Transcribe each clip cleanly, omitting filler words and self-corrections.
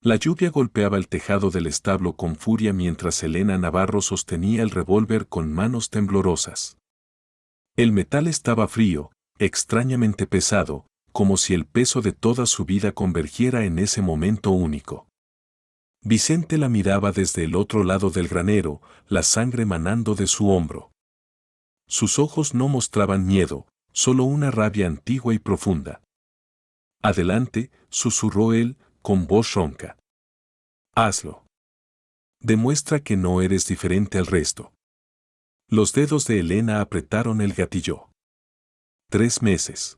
La lluvia golpeaba el tejado del establo con furia mientras Elena Navarro sostenía el revólver con manos temblorosas. El metal estaba frío, extrañamente pesado, como si el peso de toda su vida convergiera en ese momento único. Vicente la miraba desde el otro lado del granero, la sangre manando de su hombro. Sus ojos no mostraban miedo, solo una rabia antigua y profunda. Adelante, susurró él, con voz ronca. Hazlo. Demuestra que no eres diferente al resto. Los dedos de Elena apretaron el gatillo. 3 meses.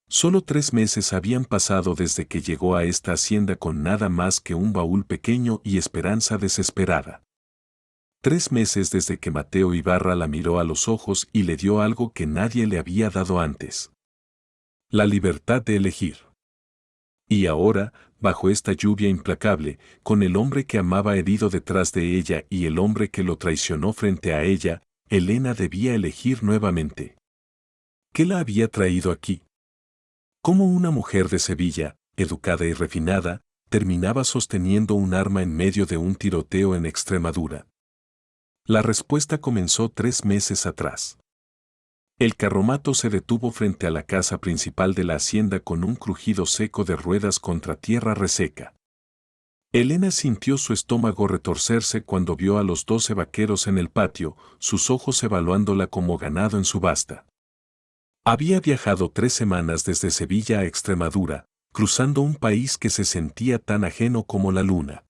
Solo 3 meses habían pasado desde que llegó a esta hacienda con nada más que un baúl pequeño y esperanza desesperada. 3 meses desde que Mateo Ibarra la miró a los ojos y le dio algo que nadie le había dado antes. La libertad de elegir. Y ahora, bajo esta lluvia implacable, con el hombre que amaba herido detrás de ella y el hombre que lo traicionó frente a ella, Elena debía elegir nuevamente. ¿Qué la había traído aquí? ¿Cómo una mujer de Sevilla, educada y refinada, terminaba sosteniendo un arma en medio de un tiroteo en Extremadura? La respuesta comenzó 3 meses atrás. El carromato se detuvo frente a la casa principal de la hacienda con un crujido seco de ruedas contra tierra reseca. Elena sintió su estómago retorcerse cuando vio a los 12 vaqueros en el patio, sus ojos evaluándola como ganado en subasta. Había viajado 3 semanas desde Sevilla a Extremadura, cruzando un país que se sentía tan ajeno como la luna.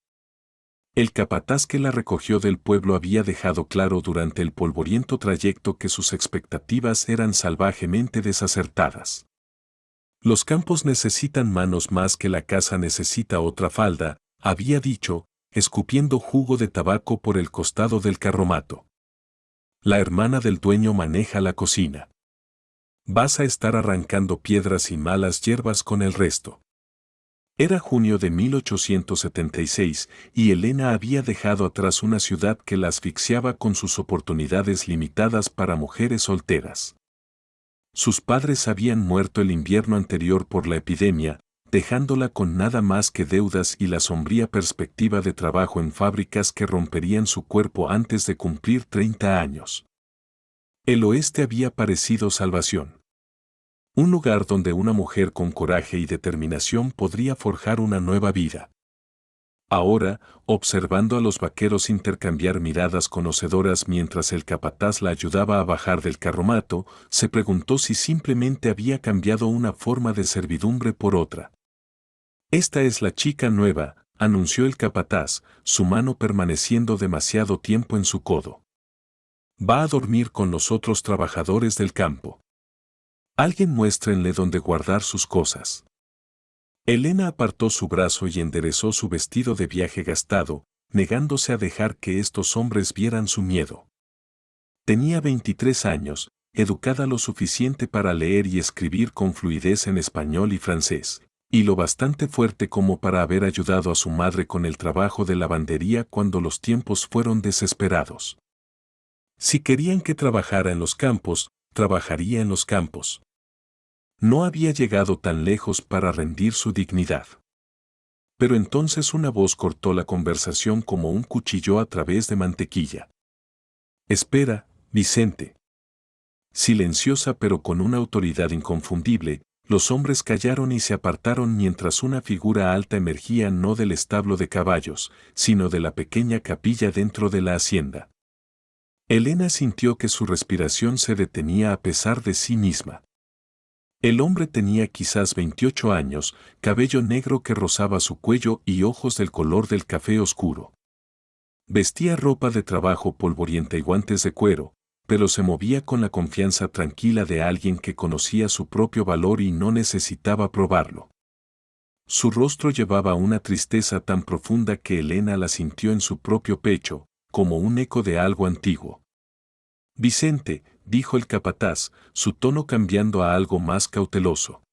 El capataz que la recogió del pueblo había dejado claro durante el polvoriento trayecto que sus expectativas eran salvajemente desacertadas. Los campos necesitan manos más que la casa necesita otra falda, había dicho, escupiendo jugo de tabaco por el costado del carromato. La hermana del dueño maneja la cocina. Vas a estar arrancando piedras y malas hierbas con el resto. Era junio de 1876 y Elena había dejado atrás una ciudad que la asfixiaba con sus oportunidades limitadas para mujeres solteras. Sus padres habían muerto el invierno anterior por la epidemia, dejándola con nada más que deudas y la sombría perspectiva de trabajo en fábricas que romperían su cuerpo antes de cumplir 30 años. El oeste había parecido salvación. Un lugar donde una mujer con coraje y determinación podría forjar una nueva vida. Ahora, observando a los vaqueros intercambiar miradas conocedoras mientras el capataz la ayudaba a bajar del carromato, se preguntó si simplemente había cambiado una forma de servidumbre por otra. Esta es la chica nueva, anunció el capataz, su mano permaneciendo demasiado tiempo en su codo. Va a dormir con los otros trabajadores del campo. Alguien muéstrenle dónde guardar sus cosas. Elena apartó su brazo y enderezó su vestido de viaje gastado, negándose a dejar que estos hombres vieran su miedo. Tenía 23 años, educada lo suficiente para leer y escribir con fluidez en español y francés, y lo bastante fuerte como para haber ayudado a su madre con el trabajo de lavandería cuando los tiempos fueron desesperados. Si querían que trabajara en los campos, trabajaría en los campos. No había llegado tan lejos para rendir su dignidad. Pero entonces una voz cortó la conversación como un cuchillo a través de mantequilla. Espera, Vicente. Silenciosa pero con una autoridad inconfundible, los hombres callaron y se apartaron mientras una figura alta emergía no del establo de caballos, sino de la pequeña capilla dentro de la hacienda. Elena sintió que su respiración se detenía a pesar de sí misma. El hombre tenía quizás 28 años, cabello negro que rozaba su cuello y ojos del color del café oscuro. Vestía ropa de trabajo polvorienta y guantes de cuero, pero se movía con la confianza tranquila de alguien que conocía su propio valor y no necesitaba probarlo. Su rostro llevaba una tristeza tan profunda que Elena la sintió en su propio pecho, como un eco de algo antiguo. Vicente, dijo el capataz, su tono cambiando a algo más cauteloso.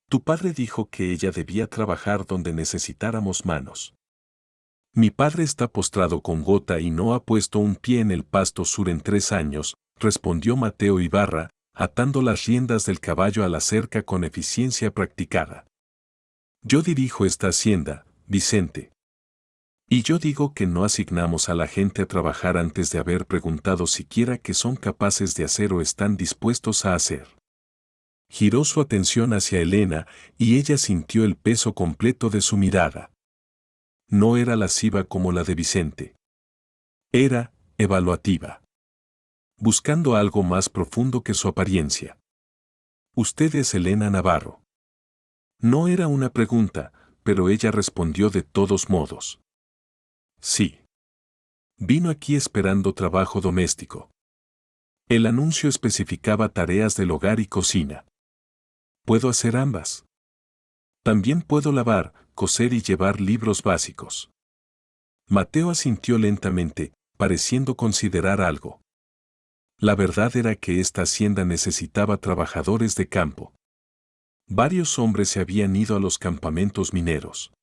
Tu padre dijo que ella debía trabajar donde necesitáramos manos. Mi padre está postrado con gota y no ha puesto un pie en el Pasto Sur en 3 años, respondió Mateo Ibarra, atando las riendas del caballo a la cerca con eficiencia practicada. Yo dirijo esta hacienda, Vicente. Y yo digo que no asignamos a la gente a trabajar antes de haber preguntado siquiera qué son capaces de hacer o están dispuestos a hacer. Giró su atención hacia Elena y ella sintió el peso completo de su mirada. No era lasciva como la de Vicente. Era evaluativa. Buscando algo más profundo que su apariencia. Usted es Elena Navarro. No era una pregunta, pero ella respondió de todos modos. Sí. Vino aquí esperando trabajo doméstico. El anuncio especificaba tareas del hogar y cocina. Puedo hacer ambas. También puedo lavar, coser y llevar libros básicos. Mateo asintió lentamente, pareciendo considerar algo. La verdad era que esta hacienda necesitaba trabajadores de campo. Varios hombres se habían ido a los campamentos mineros.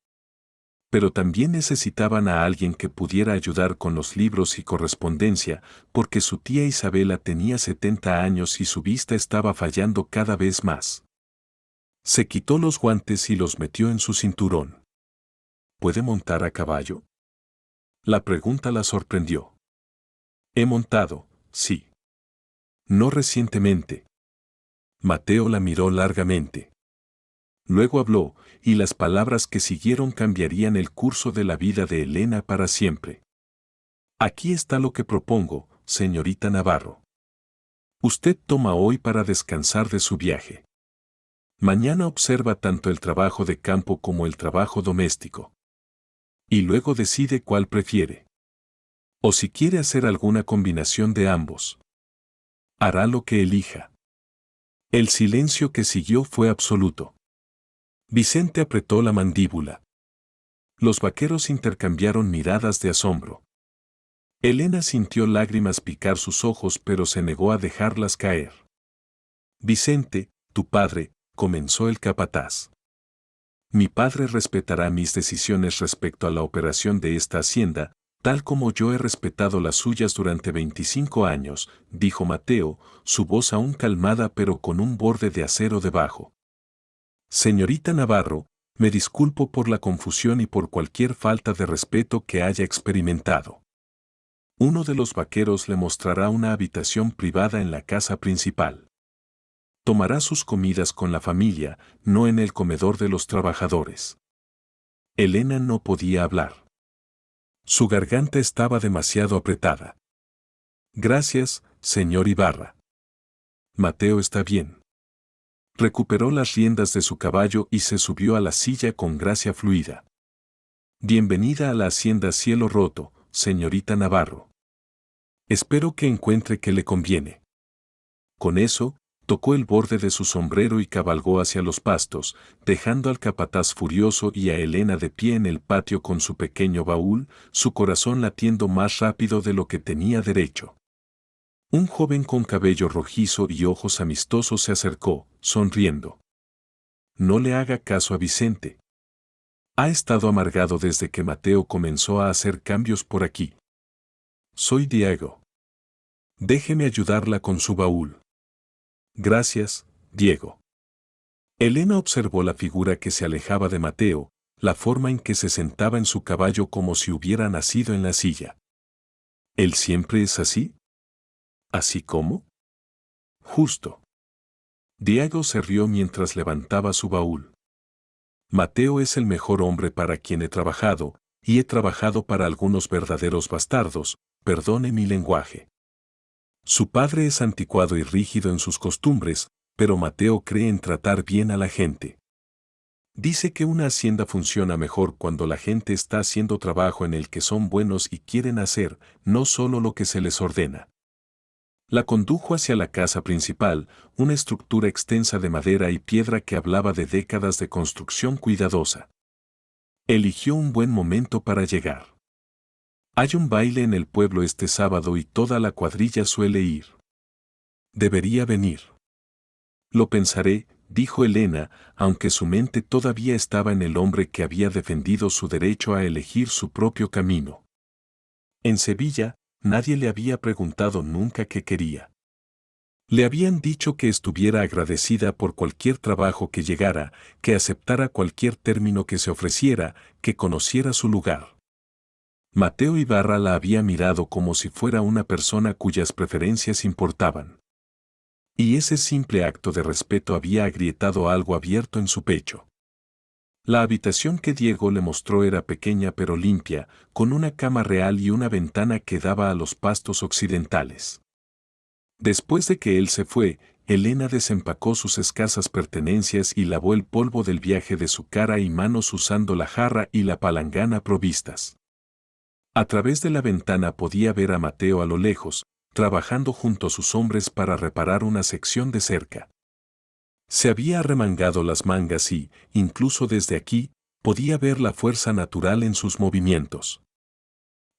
Pero también necesitaban a alguien que pudiera ayudar con los libros y correspondencia, porque su tía Isabela tenía 70 años y su vista estaba fallando cada vez más. Se quitó los guantes y los metió en su cinturón. ¿Puede montar a caballo? La pregunta la sorprendió. He montado, sí. No recientemente. Mateo la miró largamente. Luego habló, y las palabras que siguieron cambiarían el curso de la vida de Elena para siempre. Aquí está lo que propongo, señorita Navarro. Usted toma hoy para descansar de su viaje. Mañana observa tanto el trabajo de campo como el trabajo doméstico. Y luego decide cuál prefiere. O si quiere hacer alguna combinación de ambos. Hará lo que elija. El silencio que siguió fue absoluto. Vicente apretó la mandíbula. Los vaqueros intercambiaron miradas de asombro. Elena sintió lágrimas picar sus ojos pero se negó a dejarlas caer. Vicente, tu padre, comenzó el capataz. Mi padre respetará mis decisiones respecto a la operación de esta hacienda, tal como yo he respetado las suyas durante 25 años, dijo Mateo, su voz aún calmada pero con un borde de acero debajo. Señorita Navarro, me disculpo por la confusión y por cualquier falta de respeto que haya experimentado. Uno de los vaqueros le mostrará una habitación privada en la casa principal. Tomará sus comidas con la familia, no en el comedor de los trabajadores. Elena no podía hablar. Su garganta estaba demasiado apretada. Gracias, señor Ibarra. Mateo está bien. Recuperó las riendas de su caballo y se subió a la silla con gracia fluida. Bienvenida a la hacienda Cielo Roto, señorita Navarro. Espero que encuentre que le conviene. Con eso, tocó el borde de su sombrero y cabalgó hacia los pastos, dejando al capataz furioso y a Elena de pie en el patio con su pequeño baúl, su corazón latiendo más rápido de lo que tenía derecho. Un joven con cabello rojizo y ojos amistosos se acercó, sonriendo. No le haga caso a Vicente. Ha estado amargado desde que Mateo comenzó a hacer cambios por aquí. Soy Diego. Déjeme ayudarla con su baúl. Gracias, Diego. Elena observó la figura que se alejaba de Mateo, la forma en que se sentaba en su caballo como si hubiera nacido en la silla. ¿Él siempre es así? ¿Así como? Justo. Diego se rió mientras levantaba su baúl. Mateo es el mejor hombre para quien he trabajado, y he trabajado para algunos verdaderos bastardos, perdone mi lenguaje. Su padre es anticuado y rígido en sus costumbres, pero Mateo cree en tratar bien a la gente. Dice que una hacienda funciona mejor cuando la gente está haciendo trabajo en el que son buenos y quieren hacer, no solo lo que se les ordena. La condujo hacia la casa principal, una estructura extensa de madera y piedra que hablaba de décadas de construcción cuidadosa. Eligió un buen momento para llegar. Hay un baile en el pueblo este sábado y toda la cuadrilla suele ir. Debería venir. Lo pensaré, dijo Elena, aunque su mente todavía estaba en el hombre que había defendido su derecho a elegir su propio camino. En Sevilla, nadie le había preguntado nunca qué quería. Le habían dicho que estuviera agradecida por cualquier trabajo que llegara, que aceptara cualquier término que se ofreciera, que conociera su lugar. Mateo Ibarra la había mirado como si fuera una persona cuyas preferencias importaban. Y ese simple acto de respeto había agrietado algo abierto en su pecho. La habitación que Diego le mostró era pequeña pero limpia, con una cama real y una ventana que daba a los pastos occidentales. Después de que él se fue, Elena desempacó sus escasas pertenencias y lavó el polvo del viaje de su cara y manos usando la jarra y la palangana provistas. A través de la ventana podía ver a Mateo a lo lejos, trabajando junto a sus hombres para reparar una sección de cerca. Se había arremangado las mangas y, incluso desde aquí, podía ver la fuerza natural en sus movimientos.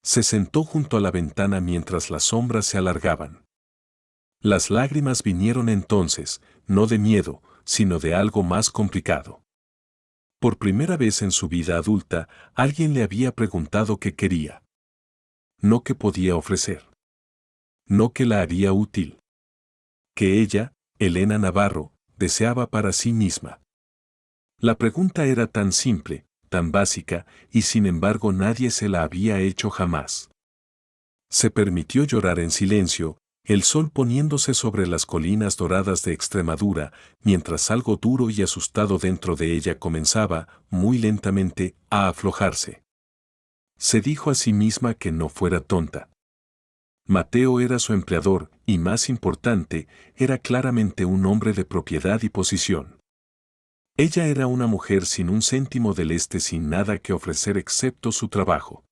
Se sentó junto a la ventana mientras las sombras se alargaban. Las lágrimas vinieron entonces, no de miedo, sino de algo más complicado. Por primera vez en su vida adulta, alguien le había preguntado qué quería. No qué podía ofrecer. No qué la haría útil. Que ella, Elena Navarro, deseaba para sí misma. La pregunta era tan simple, tan básica, y sin embargo nadie se la había hecho jamás. Se permitió llorar en silencio, el sol poniéndose sobre las colinas doradas de Extremadura, mientras algo duro y asustado dentro de ella comenzaba, muy lentamente, a aflojarse. Se dijo a sí misma que no fuera tonta. Mateo era su empleador, y más importante, era claramente un hombre de propiedad y posición. Ella era una mujer sin un céntimo del este, sin nada que ofrecer excepto su trabajo.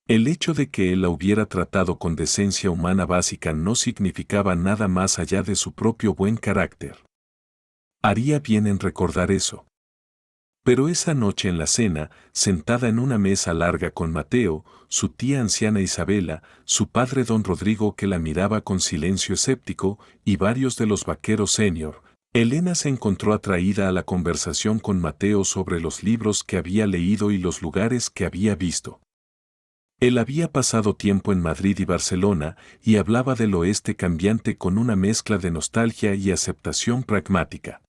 El hecho de que él la hubiera tratado con decencia humana básica no significaba nada más allá de su propio buen carácter. Haría bien en recordar eso. Pero esa noche en la cena, sentada en una mesa larga con Mateo, su tía anciana Isabela, su padre don Rodrigo que la miraba con silencio escéptico, y varios de los vaqueros senior, Elena se encontró atraída a la conversación con Mateo sobre los libros que había leído y los lugares que había visto. Él había pasado tiempo en Madrid y Barcelona y hablaba del oeste cambiante con una mezcla de nostalgia y aceptación pragmática.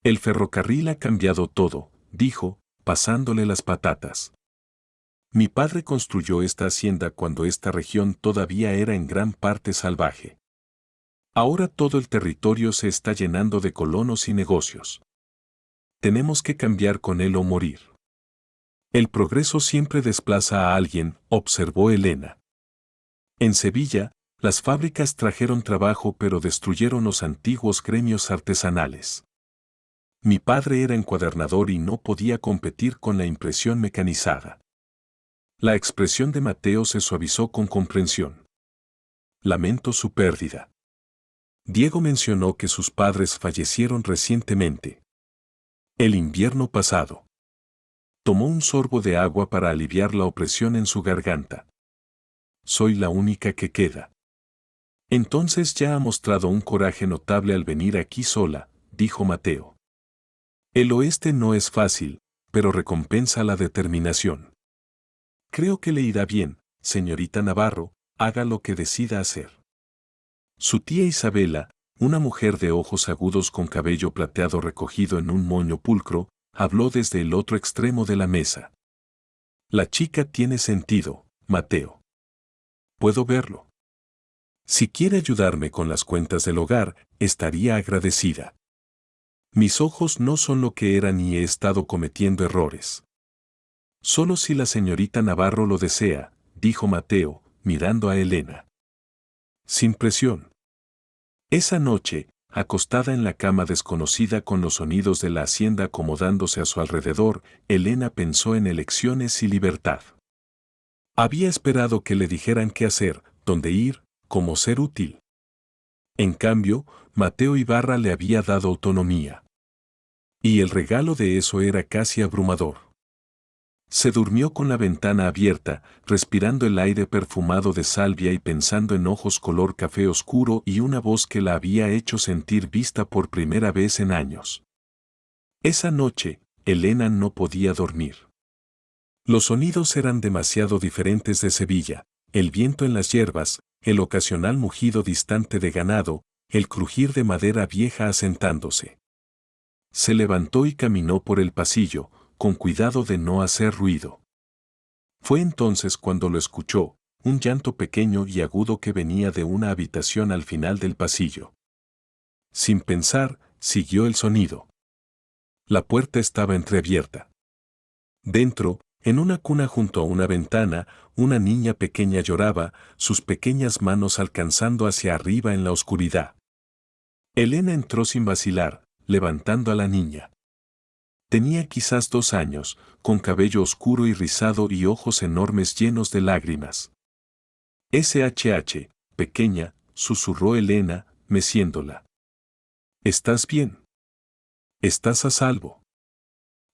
El ferrocarril ha cambiado todo, dijo, pasándole las patatas. Mi padre construyó esta hacienda cuando esta región todavía era en gran parte salvaje. Ahora todo el territorio se está llenando de colonos y negocios. Tenemos que cambiar con él o morir. El progreso siempre desplaza a alguien, observó Elena. En Sevilla, las fábricas trajeron trabajo pero destruyeron los antiguos gremios artesanales. Mi padre era encuadernador y no podía competir con la impresión mecanizada. La expresión de Mateo se suavizó con comprensión. Lamento su pérdida. Diego mencionó que sus padres fallecieron recientemente. El invierno pasado. Tomó un sorbo de agua para aliviar la opresión en su garganta. Soy la única que queda. Entonces ya ha mostrado un coraje notable al venir aquí sola, dijo Mateo. El oeste no es fácil, pero recompensa la determinación. Creo que le irá bien, señorita Navarro, haga lo que decida hacer. Su tía Isabela, una mujer de ojos agudos con cabello plateado recogido en un moño pulcro, habló desde el otro extremo de la mesa. La chica tiene sentido, Mateo. Puedo verlo. Si quiere ayudarme con las cuentas del hogar, estaría agradecida. Mis ojos no son lo que eran y he estado cometiendo errores. Solo si la señorita Navarro lo desea, dijo Mateo, mirando a Elena. Sin presión. Esa noche, acostada en la cama desconocida con los sonidos de la hacienda acomodándose a su alrededor, Elena pensó en elecciones y libertad. Había esperado que le dijeran qué hacer, dónde ir, cómo ser útil. En cambio, Mateo Ibarra le había dado autonomía. Y el regalo de eso era casi abrumador. Se durmió con la ventana abierta, respirando el aire perfumado de salvia y pensando en ojos color café oscuro y una voz que la había hecho sentir vista por primera vez en años. Esa noche, Elena no podía dormir. Los sonidos eran demasiado diferentes de Sevilla, el viento en las hierbas, el ocasional mugido distante de ganado, el crujir de madera vieja asentándose. Se levantó y caminó por el pasillo, con cuidado de no hacer ruido. Fue entonces cuando lo escuchó, un llanto pequeño y agudo que venía de una habitación al final del pasillo. Sin pensar, siguió el sonido. La puerta estaba entreabierta. Dentro, en una cuna junto a una ventana, una niña pequeña lloraba, sus pequeñas manos alcanzando hacia arriba en la oscuridad. Elena entró sin vacilar, levantando a la niña. Tenía quizás 2 años, con cabello oscuro y rizado y ojos enormes llenos de lágrimas. SHH, pequeña, susurró Elena, meciéndola. ¿Estás bien? ¿Estás a salvo?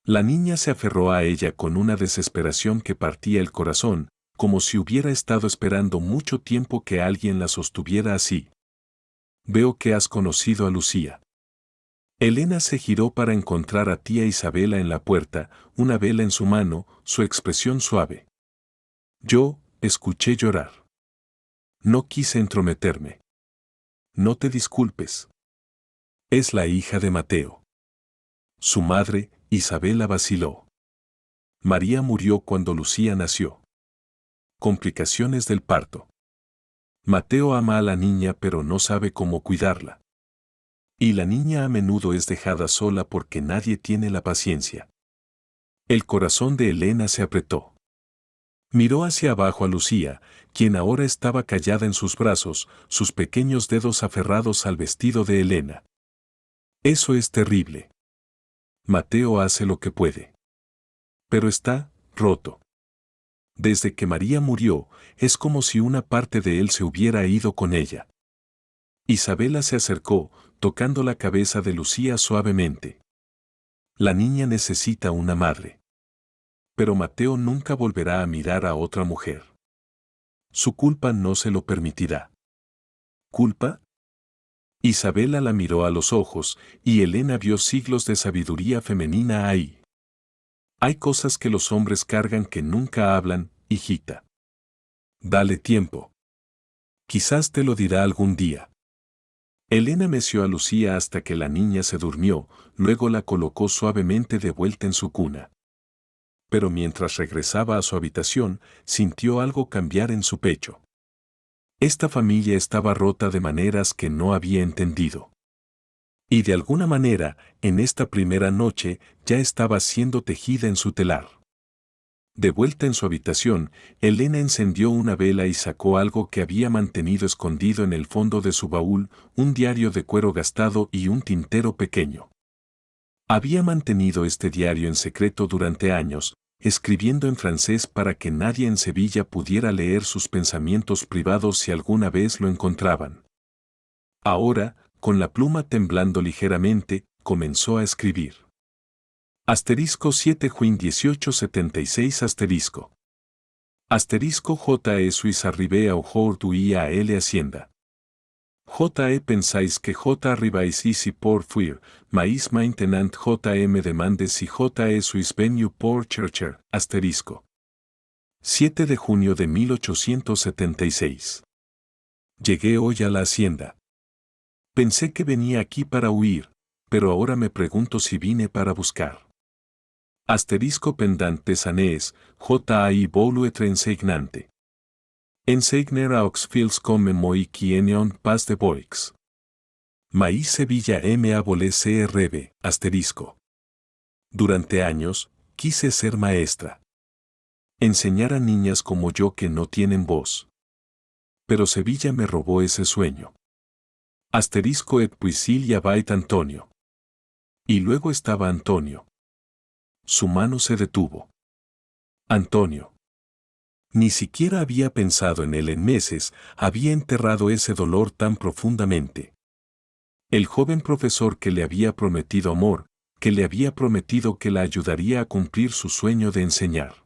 La niña se aferró a ella con una desesperación que partía el corazón, como si hubiera estado esperando mucho tiempo que alguien la sostuviera así. Veo que has conocido a Lucía. Elena se giró para encontrar a tía Isabela en la puerta, una vela en su mano, su expresión suave. Yo, escuché llorar. No quise entrometerme. No te disculpes. Es la hija de Mateo. Su madre, Isabela, vaciló. María murió cuando Lucía nació. Complicaciones del parto. Mateo ama a la niña pero no sabe cómo cuidarla. Y la niña a menudo es dejada sola porque nadie tiene la paciencia. El corazón de Elena se apretó. Miró hacia abajo a Lucía, quien ahora estaba callada en sus brazos, sus pequeños dedos aferrados al vestido de Elena. Eso es terrible. Mateo hace lo que puede. Pero está roto. Desde que María murió, es como si una parte de él se hubiera ido con ella. Isabela se acercó, tocando la cabeza de Lucía suavemente. La niña necesita una madre. Pero Mateo nunca volverá a mirar a otra mujer. Su culpa no se lo permitirá. ¿Culpa? Isabela la miró a los ojos, y Elena vio siglos de sabiduría femenina ahí. Hay cosas que los hombres cargan que nunca hablan, hijita. Dale tiempo. Quizás te lo dirá algún día. Elena meció a Lucía hasta que la niña se durmió, luego la colocó suavemente de vuelta en su cuna. Pero mientras regresaba a su habitación, sintió algo cambiar en su pecho. Esta familia estaba rota de maneras que no había entendido. Y de alguna manera, en esta primera noche, ya estaba siendo tejida en su telar. De vuelta en su habitación, Elena encendió una vela y sacó algo que había mantenido escondido en el fondo de su baúl, un diario de cuero gastado y un tintero pequeño. Había mantenido este diario en secreto durante años, escribiendo en francés para que nadie en Sevilla pudiera leer sus pensamientos privados si alguna vez lo encontraban. Ahora, con la pluma temblando ligeramente, comenzó a escribir. Asterisco 7 Juin 1876 asterisco. Asterisco J.E. Suisse arrivé au jour du a L Hacienda. J.E. pensáis que J. arribáis ici pour fuir, mais maintenant J.E. me demande si J.E. suis venu pour chercher, asterisco. 7 de junio de 1876. Llegué hoy a la hacienda. Pensé que venía aquí para huir, pero ahora me pregunto si vine para buscar. Asterisco pendante sanees, J.A.I. voulu être enseignante. Enseigner aux fils comme moi qui enion pas de boix. Maíz Sevilla M. Abolé CRB, asterisco. Durante años, quise ser maestra. Enseñar a niñas como yo que no tienen voz. Pero Sevilla me robó ese sueño. Asterisco et puis il y avait Antonio. Y luego estaba Antonio. Su mano se detuvo. Antonio. Ni siquiera había pensado en él en meses, había enterrado ese dolor tan profundamente. El joven profesor que le había prometido amor, que le había prometido que la ayudaría a cumplir su sueño de enseñar.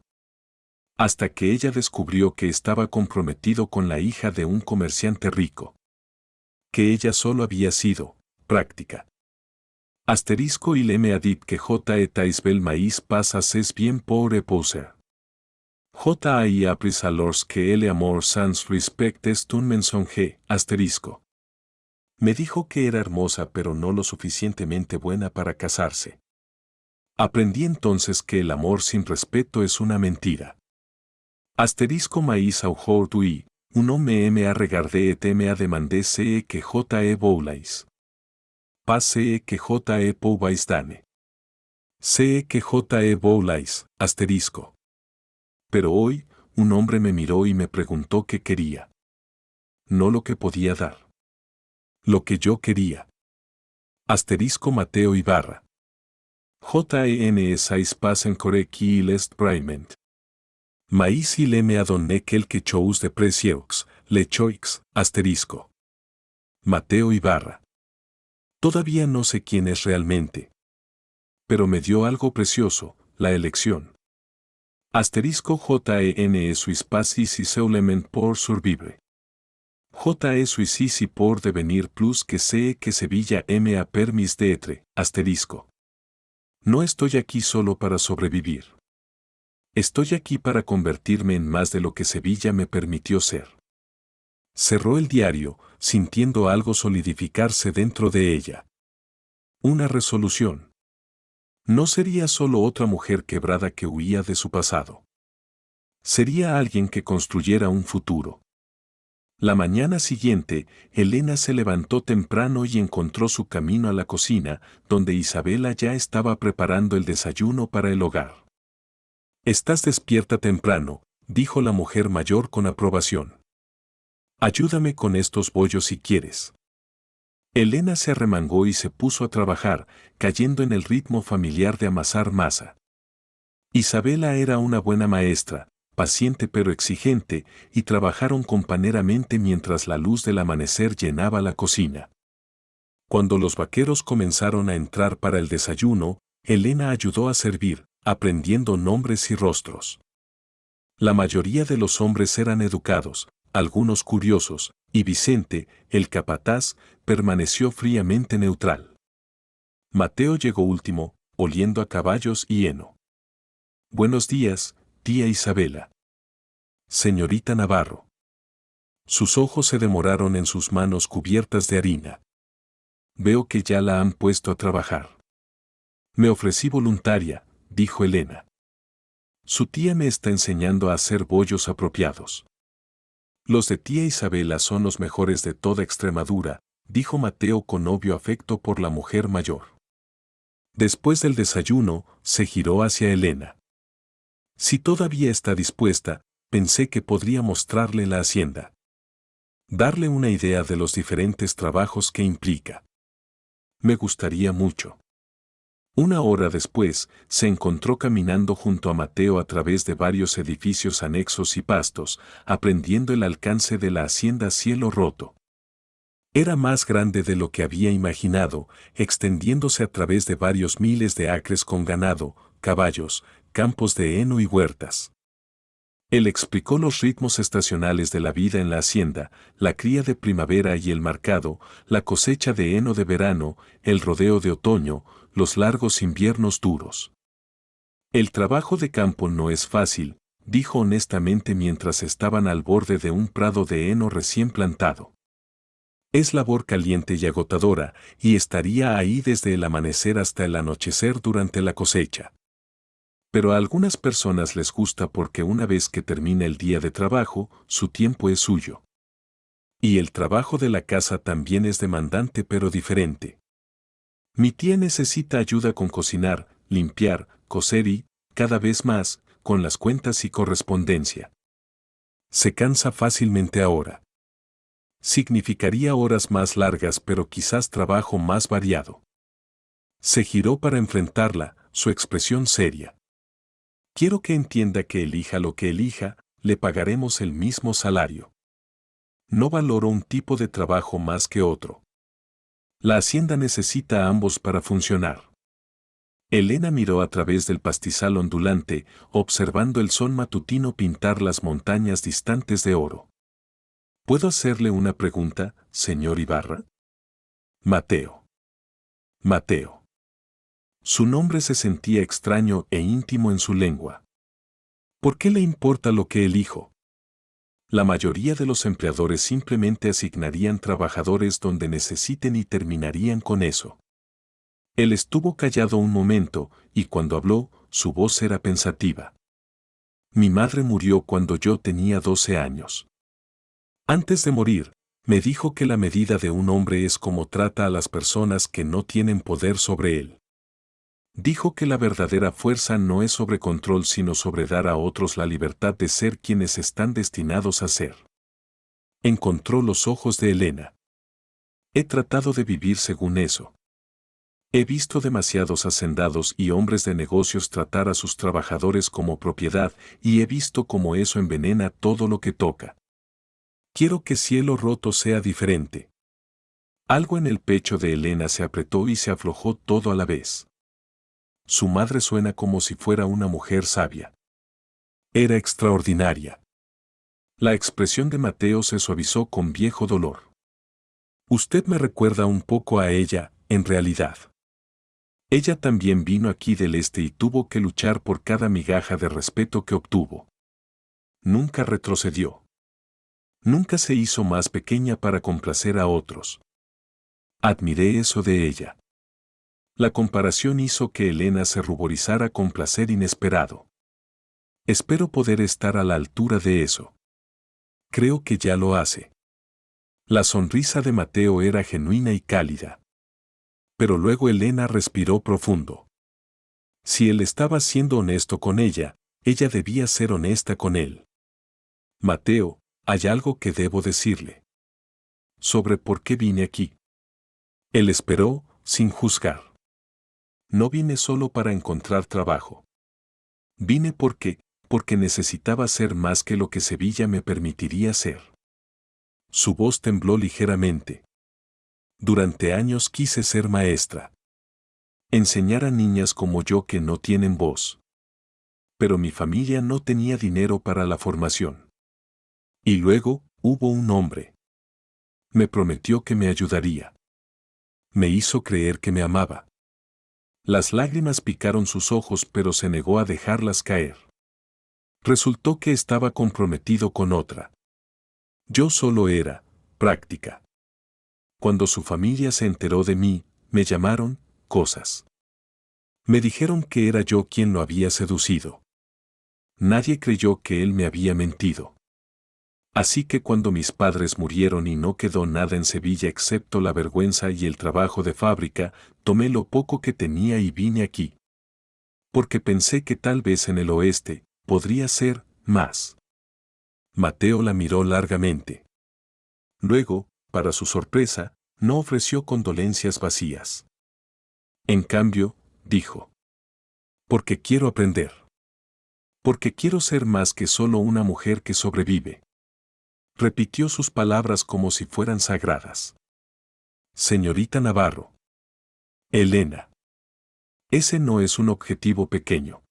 Hasta que ella descubrió que estaba comprometido con la hija de un comerciante rico. Que ella solo había sido práctica. Asterisco il me a dit que J. etais bel maïs pas assez bien pour reposer. J.A.I. appris alors que el amor sans respect est un mensonge, asterisco. Me dijo que era hermosa pero no lo suficientemente buena para casarse. Aprendí entonces que el amor sin respeto es una mentira. Asterisco maíz aujourd'hui, un homme me a regardé et me a demandé que je voulais. Pas que je pouvais dane. Que je voulais, asterisco. Pero hoy, un hombre me miró y me preguntó qué quería. No lo que podía dar. Lo que yo quería. Asterisco Mateo Ibarra. JENS pas encore qui l'est vraiment. Maïs il me adonné quelque chose de précieux, le choix, asterisco. Mateo Ibarra. Todavía no sé quién es realmente. Pero me dio algo precioso, la elección. Asterisco JENE suis pas ici seulement pour survivre. JE suis ici pour devenir plus que sé que Sevilla me a permis d'être, asterisco. No estoy aquí solo para sobrevivir. Estoy aquí para convertirme en más de lo que Sevilla me permitió ser. Cerró el diario, sintiendo algo solidificarse dentro de ella. Una resolución. No sería solo otra mujer quebrada que huía de su pasado. Sería alguien que construyera un futuro. La mañana siguiente, Elena se levantó temprano y encontró su camino a la cocina, donde Isabela ya estaba preparando el desayuno para el hogar. «Estás despierta temprano», dijo la mujer mayor con aprobación. «Ayúdame con estos bollos si quieres». Elena se arremangó y se puso a trabajar, cayendo en el ritmo familiar de amasar masa. Isabela era una buena maestra, paciente pero exigente, y trabajaron compañeramente mientras la luz del amanecer llenaba la cocina. Cuando los vaqueros comenzaron a entrar para el desayuno, Elena ayudó a servir, aprendiendo nombres y rostros. La mayoría de los hombres eran educados, algunos curiosos, y Vicente, el capataz, permaneció fríamente neutral. Mateo llegó último, oliendo a caballos y heno. «Buenos días, tía Isabela». «Señorita Navarro». Sus ojos se demoraron en sus manos cubiertas de harina. «Veo que ya la han puesto a trabajar». «Me ofrecí voluntaria», dijo Elena. «Su tía me está enseñando a hacer bollos apropiados». «Los de tía Isabela son los mejores de toda Extremadura», dijo Mateo con obvio afecto por la mujer mayor. Después del desayuno, se giró hacia Elena. «Si todavía está dispuesta, pensé que podría mostrarle la hacienda. Darle una idea de los diferentes trabajos que implica. Me gustaría mucho». Una hora después, se encontró caminando junto a Mateo a través de varios edificios anexos y pastos, aprendiendo el alcance de la hacienda Cielo Roto. Era más grande de lo que había imaginado, extendiéndose a través de varios miles de acres con ganado, caballos, campos de heno y huertas. Él explicó los ritmos estacionales de la vida en la hacienda, la cría de primavera y el marcado, la cosecha de heno de verano, el rodeo de otoño, los largos inviernos duros. «El trabajo de campo no es fácil», dijo honestamente mientras estaban al borde de un prado de heno recién plantado. «Es labor caliente y agotadora, y estaría ahí desde el amanecer hasta el anochecer durante la cosecha. Pero a algunas personas les gusta porque una vez que termina el día de trabajo, su tiempo es suyo. Y el trabajo de la casa también es demandante pero diferente. Mi tía necesita ayuda con cocinar, limpiar, coser y, cada vez más, con las cuentas y correspondencia. Se cansa fácilmente ahora. Significaría horas más largas pero quizás trabajo más variado». Se giró para enfrentarla, su expresión seria. «Quiero que entienda que elija lo que elija, le pagaremos el mismo salario. No valoro un tipo de trabajo más que otro. La hacienda necesita a ambos para funcionar». Elena miró a través del pastizal ondulante, observando el sol matutino pintar las montañas distantes de oro. «¿Puedo hacerle una pregunta, señor Ibarra?» «Mateo». «Mateo». Su nombre se sentía extraño e íntimo en su lengua. «¿Por qué le importa lo que elijo?» La mayoría de los empleadores simplemente asignarían trabajadores donde necesiten y terminarían con eso. Él estuvo callado un momento, y cuando habló, su voz era pensativa. Mi madre murió cuando yo tenía 12 años. Antes de morir, me dijo que la medida de un hombre es cómo trata a las personas que no tienen poder sobre él. Dijo que la verdadera fuerza no es sobre control sino sobre dar a otros la libertad de ser quienes están destinados a ser. Encontró los ojos de Elena. He tratado de vivir según eso. He visto demasiados hacendados y hombres de negocios tratar a sus trabajadores como propiedad y he visto cómo eso envenena todo lo que toca. Quiero que Cielo Roto sea diferente. Algo en el pecho de Elena se apretó y se aflojó todo a la vez. Su madre suena como si fuera una mujer sabia. Era extraordinaria. La expresión de Mateo se suavizó con viejo dolor. Usted me recuerda un poco a ella, en realidad. Ella también vino aquí del este y tuvo que luchar por cada migaja de respeto que obtuvo. Nunca retrocedió. Nunca se hizo más pequeña para complacer a otros. Admiré eso de ella. La comparación hizo que Elena se ruborizara con placer inesperado. Espero poder estar a la altura de eso. Creo que ya lo hace. La sonrisa de Mateo era genuina y cálida. Pero luego Elena respiró profundo. Si él estaba siendo honesto con ella debía ser honesta con él. Mateo, hay algo que debo decirle. Sobre por qué vine aquí. Él esperó, sin juzgar. No vine solo para encontrar trabajo. Vine porque necesitaba ser más que lo que Sevilla me permitiría ser. Su voz tembló ligeramente. Durante años quise ser maestra. Enseñar a niñas como yo que no tienen voz. Pero mi familia no tenía dinero para la formación. Y luego, hubo un hombre. Me prometió que me ayudaría. Me hizo creer que me amaba. Las lágrimas picaron sus ojos pero se negó a dejarlas caer. Resultó que estaba comprometido con otra. Yo solo era, práctica. Cuando su familia se enteró de mí, me llamaron, cosas. Me dijeron que era yo quien lo había seducido. Nadie creyó que él me había mentido. Así que cuando mis padres murieron y no quedó nada en Sevilla excepto la vergüenza y el trabajo de fábrica, tomé lo poco que tenía y vine aquí. Porque pensé que tal vez en el oeste, podría ser, más. Mateo la miró largamente. Luego, para su sorpresa, no ofreció condolencias vacías. En cambio, dijo. Porque quiero aprender. Porque quiero ser más que solo una mujer que sobrevive. Repitió sus palabras como si fueran sagradas. Señorita Navarro. Elena. Ese no es un objetivo pequeño.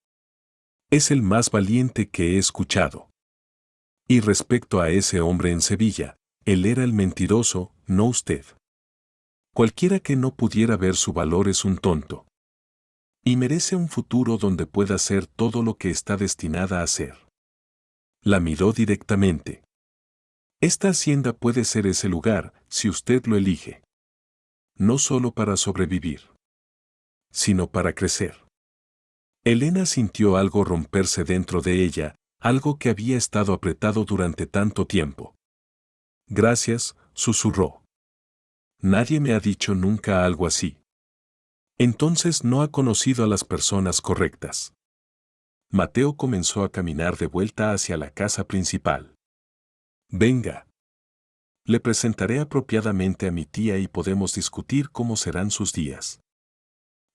Es el más valiente que he escuchado. Y respecto a ese hombre en Sevilla, él era el mentiroso, no usted. Cualquiera que no pudiera ver su valor es un tonto. Y merece un futuro donde pueda ser todo lo que está destinada a ser. La miró directamente. Esta hacienda puede ser ese lugar, si usted lo elige. No solo para sobrevivir, sino para crecer. Elena sintió algo romperse dentro de ella, algo que había estado apretado durante tanto tiempo. Gracias, susurró. Nadie me ha dicho nunca algo así. Entonces no ha conocido a las personas correctas. Mateo comenzó a caminar de vuelta hacia la casa principal. Venga. Le presentaré apropiadamente a mi tía y podemos discutir cómo serán sus días.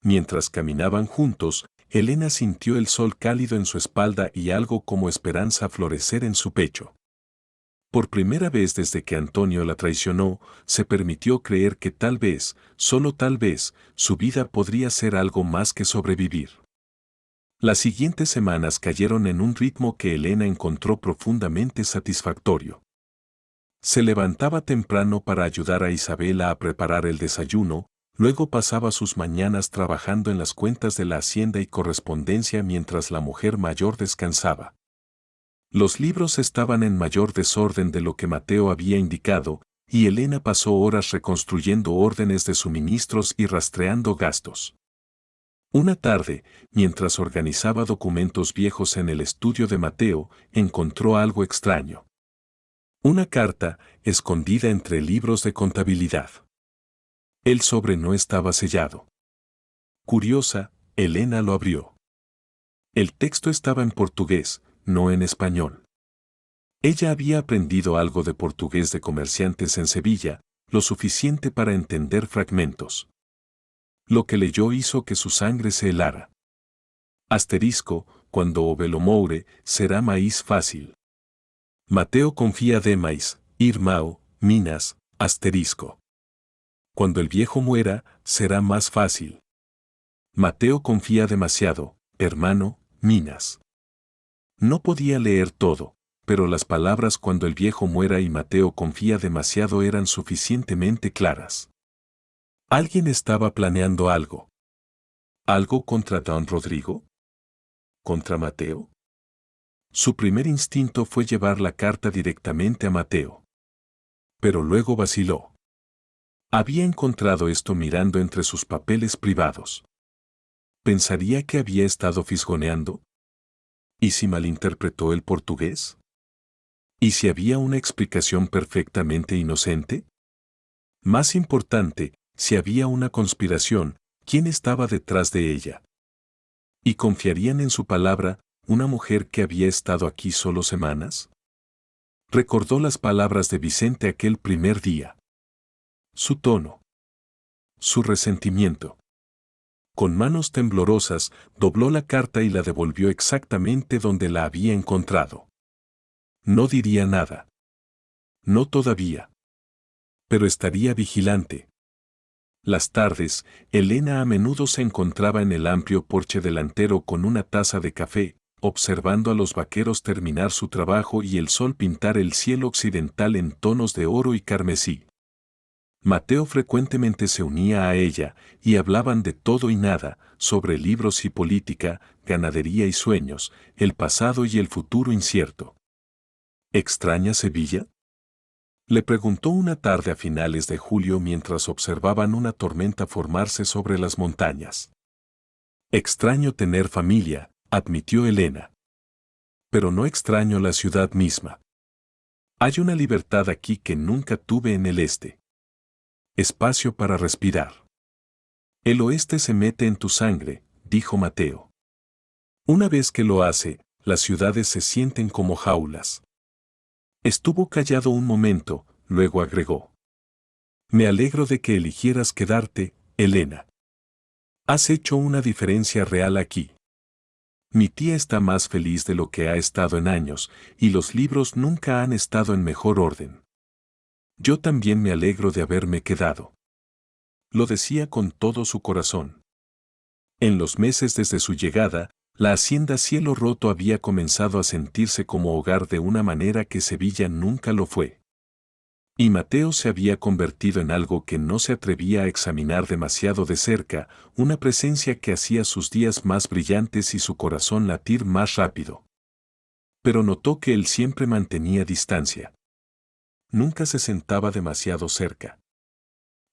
Mientras caminaban juntos, Elena sintió el sol cálido en su espalda y algo como esperanza florecer en su pecho. Por primera vez desde que Antonio la traicionó, se permitió creer que tal vez, solo tal vez, su vida podría ser algo más que sobrevivir. Las siguientes semanas cayeron en un ritmo que Elena encontró profundamente satisfactorio. Se levantaba temprano para ayudar a Isabela a preparar el desayuno, luego pasaba sus mañanas trabajando en las cuentas de la hacienda y correspondencia mientras la mujer mayor descansaba. Los libros estaban en mayor desorden de lo que Mateo había indicado, y Elena pasó horas reconstruyendo órdenes de suministros y rastreando gastos. Una tarde, mientras organizaba documentos viejos en el estudio de Mateo, encontró algo extraño. Una carta, escondida entre libros de contabilidad. El sobre no estaba sellado. Curiosa, Elena lo abrió. El texto estaba en portugués, no en español. Ella había aprendido algo de portugués de comerciantes en Sevilla, lo suficiente para entender fragmentos. Lo que leyó hizo que su sangre se helara. Asterisco, cuando o velo moure, será maíz fácil. Mateo confía demais, irmão, Minas, asterisco. Cuando el viejo muera, será más fácil. Mateo confía demasiado, hermano, Minas. No podía leer todo, pero las palabras cuando el viejo muera y Mateo confía demasiado eran suficientemente claras. Alguien estaba planeando algo. ¿Algo contra don Rodrigo? ¿Contra Mateo? Su primer instinto fue llevar la carta directamente a Mateo. Pero luego vaciló. Había encontrado esto mirando entre sus papeles privados. ¿Pensaría que había estado fisgoneando? ¿Y si malinterpretó el portugués? ¿Y si había una explicación perfectamente inocente? Más importante, si había una conspiración, ¿quién estaba detrás de ella? ¿Y confiarían en su palabra, una mujer que había estado aquí solo semanas? Recordó las palabras de Vicente aquel primer día. Su tono. Su resentimiento. Con manos temblorosas, dobló la carta y la devolvió exactamente donde la había encontrado. No diría nada. No todavía. Pero estaría vigilante. Las tardes, Elena a menudo se encontraba en el amplio porche delantero con una taza de café, observando a los vaqueros terminar su trabajo y el sol pintar el cielo occidental en tonos de oro y carmesí. Mateo frecuentemente se unía a ella, y hablaban de todo y nada, sobre libros y política, ganadería y sueños, el pasado y el futuro incierto. ¿Extraña Sevilla? Le preguntó una tarde a finales de julio mientras observaban una tormenta formarse sobre las montañas. Extraño tener familia, admitió Elena. Pero no extraño la ciudad misma. Hay una libertad aquí que nunca tuve en el este. Espacio para respirar. El oeste se mete en tu sangre, dijo Mateo. Una vez que lo hace, las ciudades se sienten como jaulas. Estuvo callado un momento, luego agregó. Me alegro de que eligieras quedarte, Elena. Has hecho una diferencia real aquí. Mi tía está más feliz de lo que ha estado en años, y los libros nunca han estado en mejor orden. Yo también me alegro de haberme quedado. Lo decía con todo su corazón. En los meses desde su llegada, la hacienda Cielo Roto había comenzado a sentirse como hogar de una manera que Sevilla nunca lo fue. Y Mateo se había convertido en algo que no se atrevía a examinar demasiado de cerca, una presencia que hacía sus días más brillantes y su corazón latir más rápido. Pero notó que él siempre mantenía distancia. Nunca se sentaba demasiado cerca.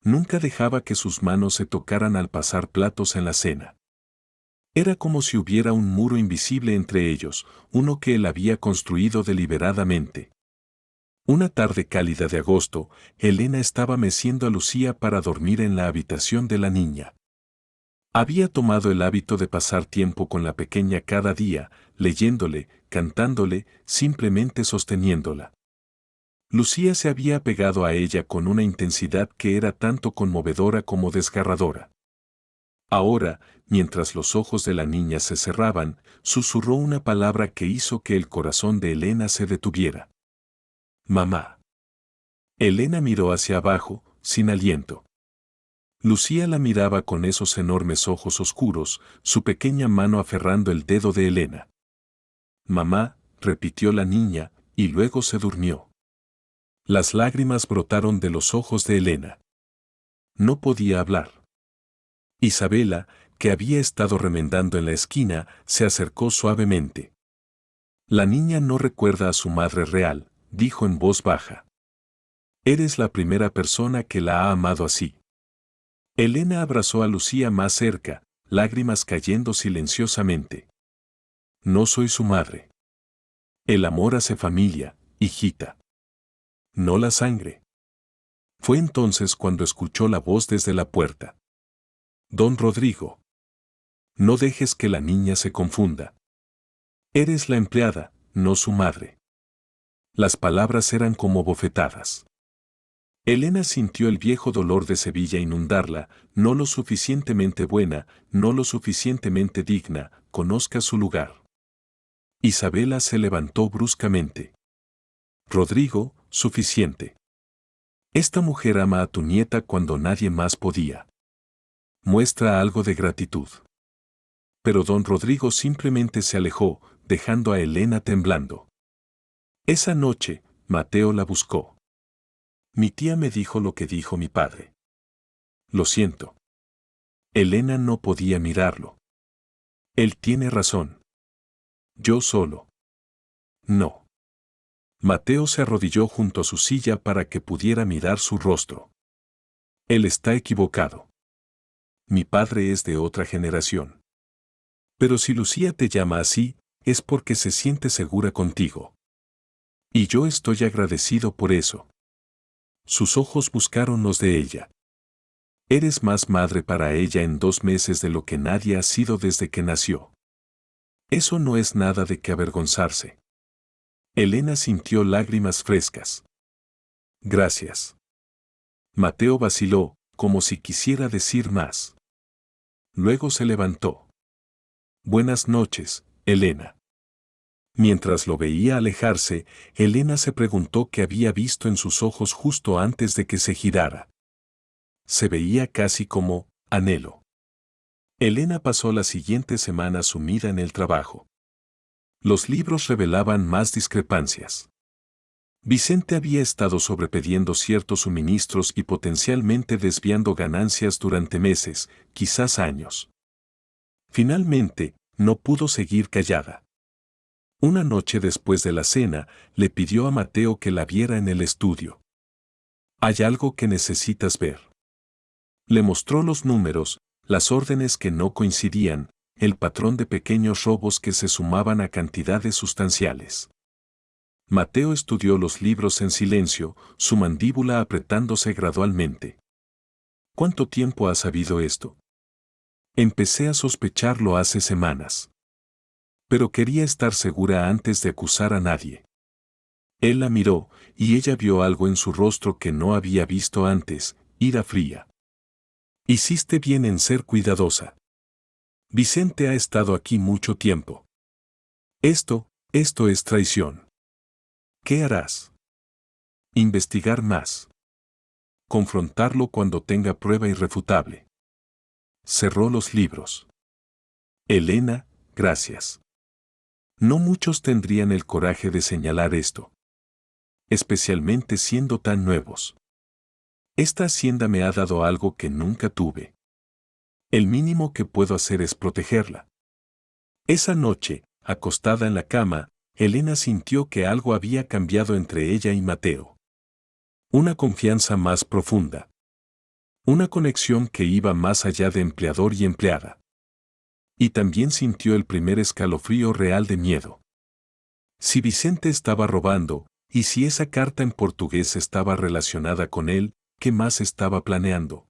Nunca dejaba que sus manos se tocaran al pasar platos en la cena. Era como si hubiera un muro invisible entre ellos, uno que él había construido deliberadamente. Una tarde cálida de agosto, Elena estaba meciendo a Lucía para dormir en la habitación de la niña. Había tomado el hábito de pasar tiempo con la pequeña cada día, leyéndole, cantándole, simplemente sosteniéndola. Lucía se había pegado a ella con una intensidad que era tanto conmovedora como desgarradora. Ahora, mientras los ojos de la niña se cerraban, susurró una palabra que hizo que el corazón de Elena se detuviera. Mamá. Elena miró hacia abajo, sin aliento. Lucía la miraba con esos enormes ojos oscuros, su pequeña mano aferrando el dedo de Elena. Mamá, repitió la niña, y luego se durmió. Las lágrimas brotaron de los ojos de Elena. No podía hablar. Isabela, que había estado remendando en la esquina, se acercó suavemente. La niña no recuerda a su madre real, dijo en voz baja. Eres la primera persona que la ha amado así. Elena abrazó a Lucía más cerca, lágrimas cayendo silenciosamente. No soy su madre. El amor hace familia, hijita. No la sangre. Fue entonces cuando escuchó la voz desde la puerta. Don Rodrigo. No dejes que la niña se confunda. Eres la empleada, no su madre. Las palabras eran como bofetadas. Elena sintió el viejo dolor de Sevilla inundarla, no lo suficientemente buena, no lo suficientemente digna, conozca su lugar. Isabela se levantó bruscamente. Rodrigo, suficiente. Esta mujer ama a tu nieta cuando nadie más podía. Muestra algo de gratitud. Pero don Rodrigo simplemente se alejó, dejando a Elena temblando. Esa noche, Mateo la buscó. Mi tía me dijo lo que dijo mi padre. Lo siento. Elena no podía mirarlo. Él tiene razón. Yo solo. No. Mateo se arrodilló junto a su silla para que pudiera mirar su rostro. Él está equivocado. Mi padre es de otra generación. Pero si Lucía te llama así, es porque se siente segura contigo. Y yo estoy agradecido por eso. Sus ojos buscaron los de ella. Eres más madre para ella en 2 meses de lo que nadie ha sido desde que nació. Eso no es nada de que avergonzarse. Elena sintió lágrimas frescas. Gracias. Mateo vaciló, como si quisiera decir más. Luego se levantó. Buenas noches, Elena. Mientras lo veía alejarse, Elena se preguntó qué había visto en sus ojos justo antes de que se girara. Se veía casi como anhelo. Elena pasó la siguiente semana sumida en el trabajo. Los libros revelaban más discrepancias. Vicente había estado sobrepediendo ciertos suministros y potencialmente desviando ganancias durante meses, quizás años. Finalmente, no pudo seguir callada. Una noche después de la cena, le pidió a Mateo que la viera en el estudio. Hay algo que necesitas ver. Le mostró los números, las órdenes que no coincidían, el patrón de pequeños robos que se sumaban a cantidades sustanciales. Mateo estudió los libros en silencio, su mandíbula apretándose gradualmente. ¿Cuánto tiempo has sabido esto? Empecé a sospecharlo hace semanas. Pero quería estar segura antes de acusar a nadie. Él la miró, y ella vio algo en su rostro que no había visto antes, ira fría. Hiciste bien en ser cuidadosa. Vicente ha estado aquí mucho tiempo. Esto es traición. ¿Qué harás? Investigar más. Confrontarlo cuando tenga prueba irrefutable. Cerró los libros. Elena, gracias. No muchos tendrían el coraje de señalar esto. Especialmente siendo tan nuevos. Esta hacienda me ha dado algo que nunca tuve. El mínimo que puedo hacer es protegerla. Esa noche, acostada en la cama, Elena sintió que algo había cambiado entre ella y Mateo. Una confianza más profunda. Una conexión que iba más allá de empleador y empleada. Y también sintió el primer escalofrío real de miedo. Si Vicente estaba robando, y si esa carta en portugués estaba relacionada con él, ¿qué más estaba planeando?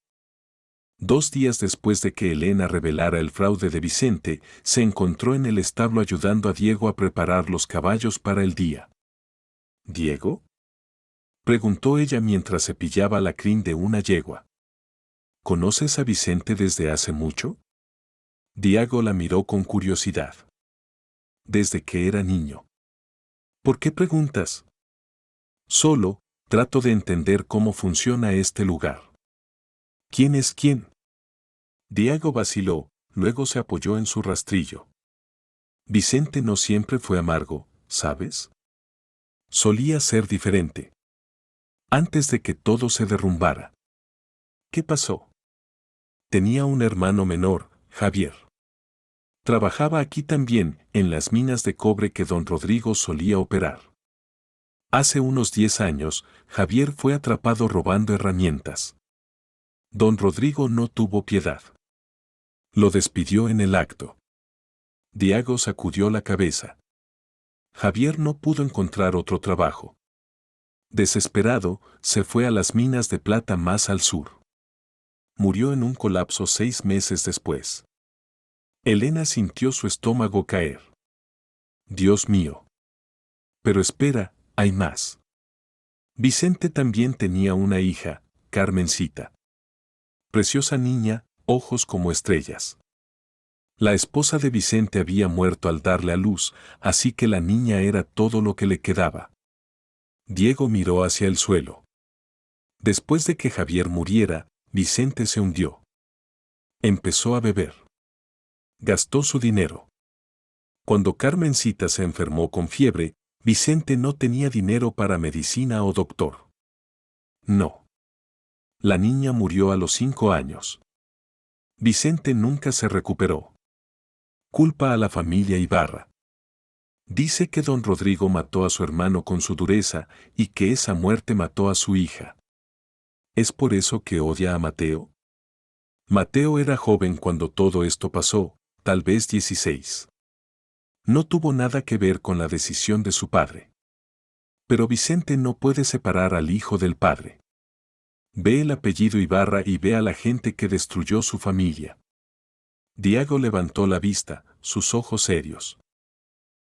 2 días después de que Elena revelara el fraude de Vicente, se encontró en el establo ayudando a Diego a preparar los caballos para el día. ¿Diego? Preguntó ella mientras cepillaba la crin de una yegua. ¿Conoces a Vicente desde hace mucho? Diego la miró con curiosidad. Desde que era niño. ¿Por qué preguntas? Solo, trato de entender cómo funciona este lugar. ¿Quién es quién? Diego vaciló, luego se apoyó en su rastrillo. Vicente no siempre fue amargo, ¿sabes? Solía ser diferente. Antes de que todo se derrumbara. ¿Qué pasó? Tenía un hermano menor, Javier. Trabajaba aquí también, en las minas de cobre que don Rodrigo solía operar. Hace unos 10 años, Javier fue atrapado robando herramientas. Don Rodrigo no tuvo piedad. Lo despidió en el acto. Diago sacudió la cabeza. Javier no pudo encontrar otro trabajo. Desesperado, se fue a las minas de plata más al sur. Murió en un colapso 6 meses después. Elena sintió su estómago caer. Dios mío. Pero espera, hay más. Vicente también tenía una hija, Carmencita. Preciosa niña, ojos como estrellas. La esposa de Vicente había muerto al darle a luz, así que la niña era todo lo que le quedaba. Diego miró hacia el suelo. Después de que Javier muriera, Vicente se hundió. Empezó a beber. Gastó su dinero. Cuando Carmencita se enfermó con fiebre, Vicente no tenía dinero para medicina o doctor. No. La niña murió a los 5 años. Vicente nunca se recuperó. Culpa a la familia Ibarra. Dice que don Rodrigo mató a su hermano con su dureza y que esa muerte mató a su hija. ¿Es por eso que odia a Mateo? Mateo era joven cuando todo esto pasó, tal vez 16. No tuvo nada que ver con la decisión de su padre. Pero Vicente no puede separar al hijo del padre. Ve el apellido Ibarra y ve a la gente que destruyó su familia. Diego levantó la vista, sus ojos serios.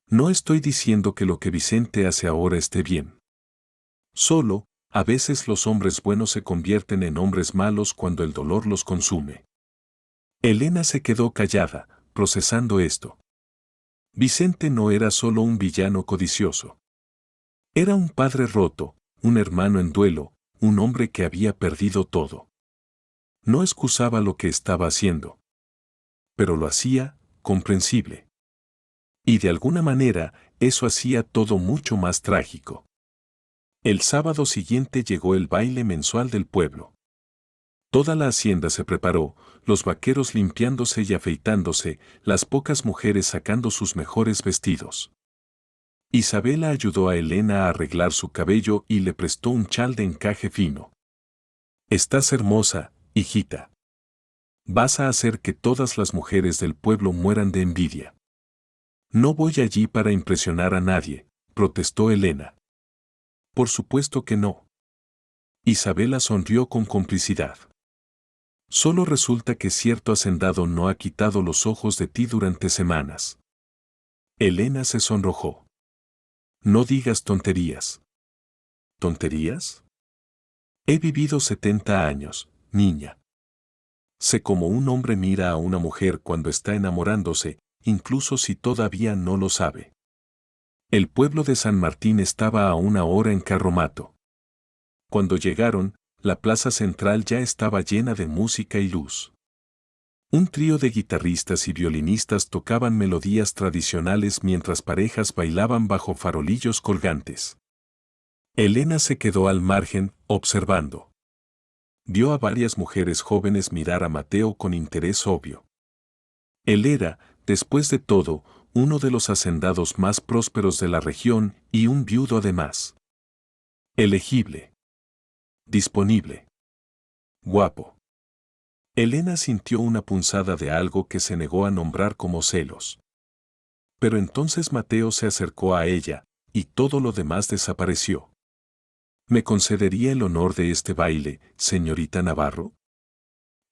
No estoy diciendo que lo que Vicente hace ahora esté bien. Solo, a veces los hombres buenos se convierten en hombres malos cuando el dolor los consume. Elena se quedó callada, procesando esto. Vicente no era solo un villano codicioso. Era un padre roto, un hermano en duelo, un hombre que había perdido todo. No excusaba lo que estaba haciendo. Pero lo hacía, comprensible. Y de alguna manera, eso hacía todo mucho más trágico. El sábado siguiente llegó el baile mensual del pueblo. Toda la hacienda se preparó, los vaqueros limpiándose y afeitándose, las pocas mujeres sacando sus mejores vestidos. Isabela ayudó a Elena a arreglar su cabello y le prestó un chal de encaje fino. «Estás hermosa, hijita. Vas a hacer que todas las mujeres del pueblo mueran de envidia». «No voy allí para impresionar a nadie», protestó Elena. «Por supuesto que no». Isabela sonrió con complicidad. «Solo resulta que cierto hacendado no ha quitado los ojos de ti durante semanas». Elena se sonrojó. «No digas tonterías». ¿Tonterías? He vivido 70 años, niña. Sé cómo un hombre mira a una mujer cuando está enamorándose, incluso si todavía no lo sabe. El pueblo de San Martín estaba a 1 hora en carromato. Cuando llegaron, la plaza central ya estaba llena de música y luz. Un trío de guitarristas y violinistas tocaban melodías tradicionales mientras parejas bailaban bajo farolillos colgantes. Elena se quedó al margen, observando. Vio a varias mujeres jóvenes mirar a Mateo con interés obvio. Él era, después de todo, uno de los hacendados más prósperos de la región y un viudo además. Elegible. Disponible. Guapo. Elena sintió una punzada de algo que se negó a nombrar como celos. Pero entonces Mateo se acercó a ella, y todo lo demás desapareció. ¿Me concedería el honor de este baile, señorita Navarro?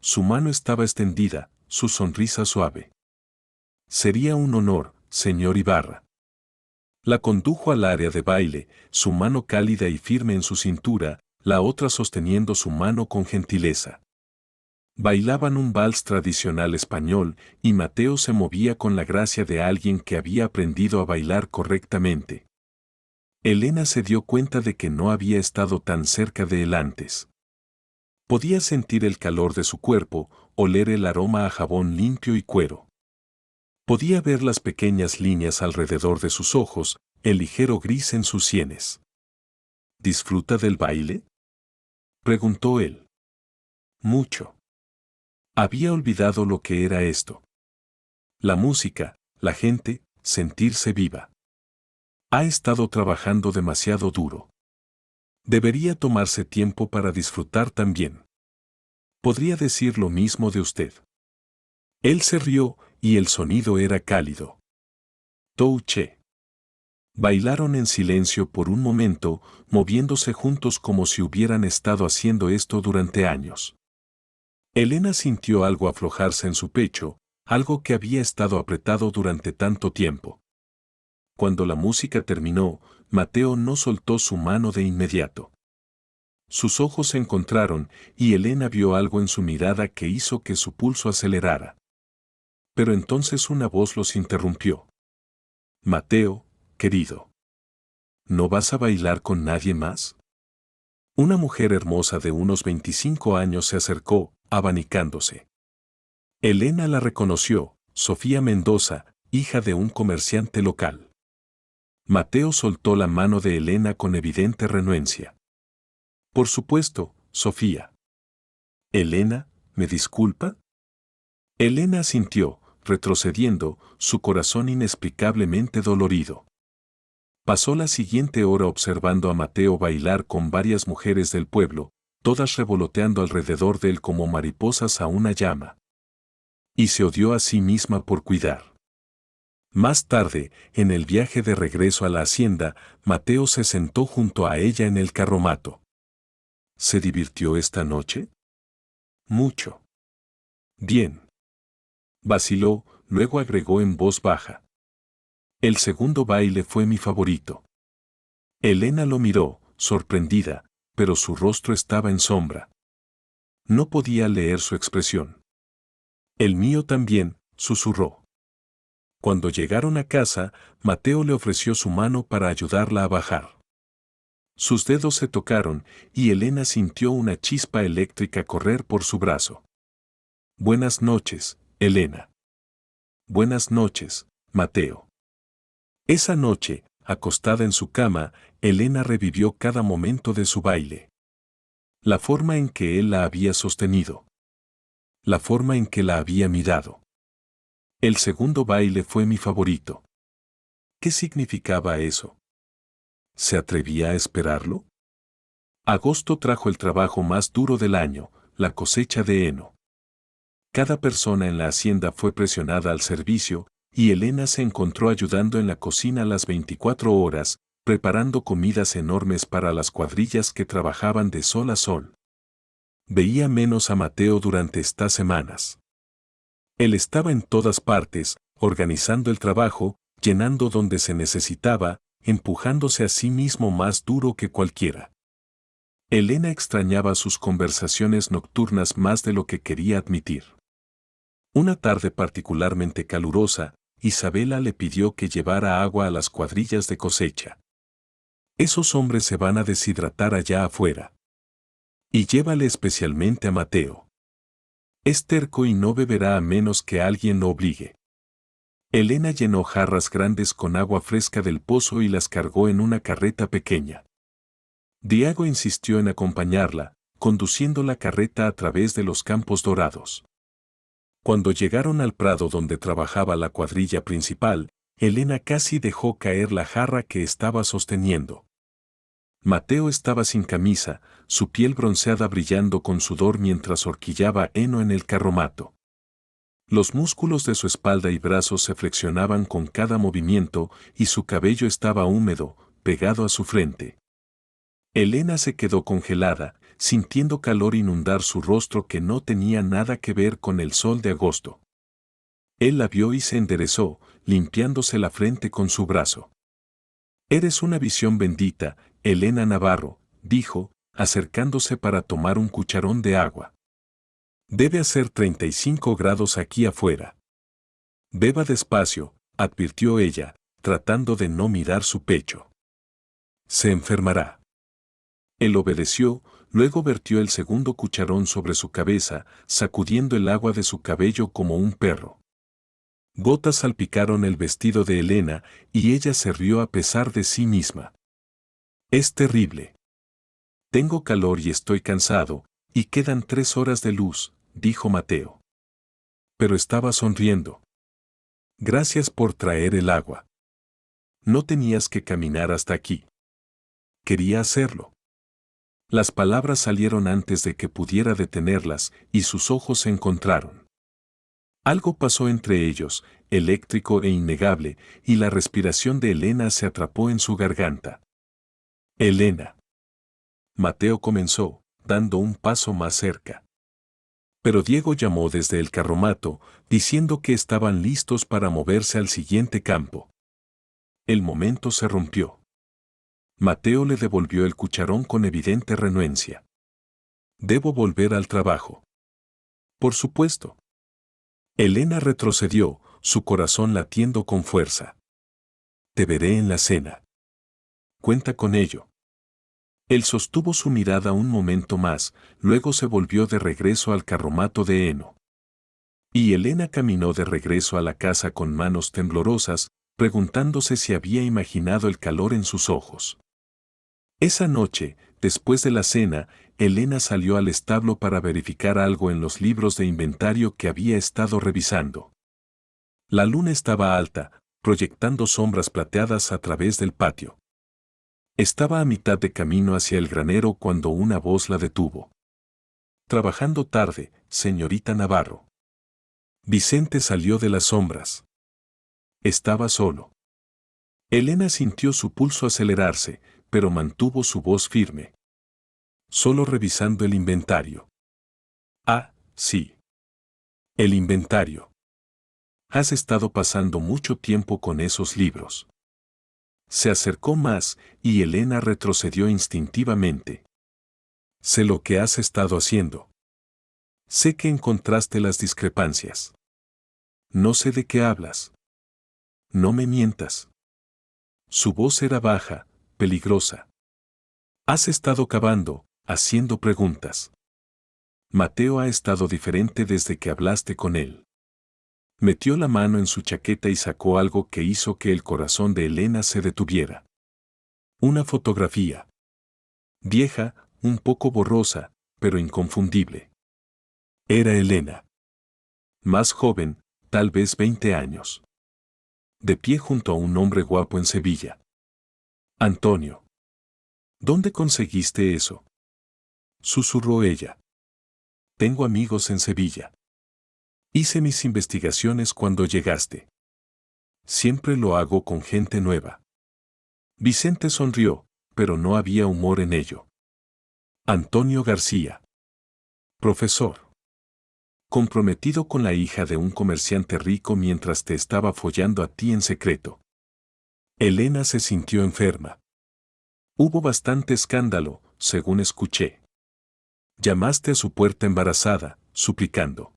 Su mano estaba extendida, su sonrisa suave. Sería un honor, señor Ibarra. La condujo al área de baile, su mano cálida y firme en su cintura, la otra sosteniendo su mano con gentileza. Bailaban un vals tradicional español y Mateo se movía con la gracia de alguien que había aprendido a bailar correctamente. Elena se dio cuenta de que no había estado tan cerca de él antes. Podía sentir el calor de su cuerpo, oler el aroma a jabón limpio y cuero. Podía ver las pequeñas líneas alrededor de sus ojos, el ligero gris en sus sienes. ¿Disfruta del baile?, preguntó él. Mucho. Había olvidado lo que era esto. La música, la gente, sentirse viva. Ha estado trabajando demasiado duro. Debería tomarse tiempo para disfrutar también. Podría decir lo mismo de usted. Él se rió y el sonido era cálido. Touché. Bailaron en silencio por un momento, moviéndose juntos como si hubieran estado haciendo esto durante años. Elena sintió algo aflojarse en su pecho, algo que había estado apretado durante tanto tiempo. Cuando la música terminó, Mateo no soltó su mano de inmediato. Sus ojos se encontraron y Elena vio algo en su mirada que hizo que su pulso acelerara. Pero entonces una voz los interrumpió. Mateo, querido. ¿No vas a bailar con nadie más? Una mujer hermosa de unos 25 años se acercó, abanicándose. Elena la reconoció, Sofía Mendoza, hija de un comerciante local. Mateo soltó la mano de Elena con evidente renuencia. Por supuesto, Sofía. Elena, ¿me disculpa? Elena asintió, retrocediendo, su corazón inexplicablemente dolorido. Pasó la siguiente hora observando a Mateo bailar con varias mujeres del pueblo, todas revoloteando alrededor de él como mariposas a una llama. Y se odió a sí misma por cuidar. Más tarde, en el viaje de regreso a la hacienda, Mateo se sentó junto a ella en el carromato. ¿Se divirtió esta noche? Mucho. Bien. Vaciló, luego agregó en voz baja. El segundo baile fue mi favorito. Elena lo miró, sorprendida, pero su rostro estaba en sombra. No podía leer su expresión. El mío también, susurró. Cuando llegaron a casa, Mateo le ofreció su mano para ayudarla a bajar. Sus dedos se tocaron y Elena sintió una chispa eléctrica correr por su brazo. Buenas noches, Elena. Buenas noches, Mateo. Esa noche, acostada en su cama, Elena revivió cada momento de su baile. La forma en que él la había sostenido. La forma en que la había mirado. El segundo baile fue mi favorito. ¿Qué significaba eso? ¿Se atrevía a esperarlo? Agosto trajo el trabajo más duro del año, la cosecha de heno. Cada persona en la hacienda fue presionada al servicio, y Elena se encontró ayudando en la cocina las 24 horas, preparando comidas enormes para las cuadrillas que trabajaban de sol a sol. Veía menos a Mateo durante estas semanas. Él estaba en todas partes, organizando el trabajo, llenando donde se necesitaba, empujándose a sí mismo más duro que cualquiera. Elena extrañaba sus conversaciones nocturnas más de lo que quería admitir. Una tarde particularmente calurosa, Isabela le pidió que llevara agua a las cuadrillas de cosecha. Esos hombres se van a deshidratar allá afuera. Y llévale especialmente a Mateo. Es terco y no beberá a menos que alguien lo obligue. Elena llenó jarras grandes con agua fresca del pozo y las cargó en una carreta pequeña. Diego insistió en acompañarla, conduciendo la carreta a través de los campos dorados. Cuando llegaron al prado donde trabajaba la cuadrilla principal, Elena casi dejó caer la jarra que estaba sosteniendo. Mateo estaba sin camisa, su piel bronceada brillando con sudor mientras horquillaba heno en el carromato. Los músculos de su espalda y brazos se flexionaban con cada movimiento y su cabello estaba húmedo, pegado a su frente. Elena se quedó congelada, sintiendo calor inundar su rostro que no tenía nada que ver con el sol de agosto. Él la vio y se enderezó, limpiándose la frente con su brazo. Eres una visión bendita, Elena Navarro, dijo, acercándose para tomar un cucharón de agua. Debe hacer 35 grados aquí afuera. Beba despacio, advirtió ella, tratando de no mirar su pecho. Se enfermará. Él obedeció, luego vertió el segundo cucharón sobre su cabeza, sacudiendo el agua de su cabello como un perro. Gotas salpicaron el vestido de Elena y ella se rió a pesar de sí misma. Es terrible. Tengo calor y estoy cansado, y quedan 3 horas de luz, dijo Mateo. Pero estaba sonriendo. Gracias por traer el agua. No tenías que caminar hasta aquí. Quería hacerlo. Las palabras salieron antes de que pudiera detenerlas y sus ojos se encontraron. Algo pasó entre ellos, eléctrico e innegable, y la respiración de Elena se atrapó en su garganta. Elena. Mateo comenzó, dando un paso más cerca. Pero Diego llamó desde el carromato, diciendo que estaban listos para moverse al siguiente campo. El momento se rompió. Mateo le devolvió el cucharón con evidente renuencia. Debo volver al trabajo. Por supuesto. Elena retrocedió, su corazón latiendo con fuerza. Te veré en la cena. Cuenta con ello. Él sostuvo su mirada un momento más, luego se volvió de regreso al carromato de heno. Y Elena caminó de regreso a la casa con manos temblorosas, preguntándose si había imaginado el calor en sus ojos. Esa noche, después de la cena, Elena salió al establo para verificar algo en los libros de inventario que había estado revisando. La luna estaba alta, proyectando sombras plateadas a través del patio. Estaba a mitad de camino hacia el granero cuando una voz la detuvo. Trabajando tarde, señorita Navarro. Vicente salió de las sombras. Estaba solo. Elena sintió su pulso acelerarse, pero mantuvo su voz firme. Solo revisando el inventario. Ah, sí. El inventario. Has estado pasando mucho tiempo con esos libros. Se acercó más y Elena retrocedió instintivamente. Sé lo que has estado haciendo. Sé que encontraste las discrepancias. No sé de qué hablas. No me mientas. Su voz era baja, peligrosa. Has estado cavando, haciendo preguntas. Mateo ha estado diferente desde que hablaste con él. Metió la mano en su chaqueta y sacó algo que hizo que el corazón de Elena se detuviera. Una fotografía. Vieja, un poco borrosa, pero inconfundible. Era Elena. Más joven, tal vez 20 años. De pie junto a un hombre guapo en Sevilla. Antonio. ¿Dónde conseguiste eso? Susurró ella. Tengo amigos en Sevilla. Hice mis investigaciones cuando llegaste. Siempre lo hago con gente nueva. Vicente sonrió, pero no había humor en ello. Antonio García. Profesor. Comprometido con la hija de un comerciante rico mientras te estaba follando a ti en secreto. Elena se sintió enferma. Hubo bastante escándalo, según escuché. Llamaste a su puerta embarazada, suplicando.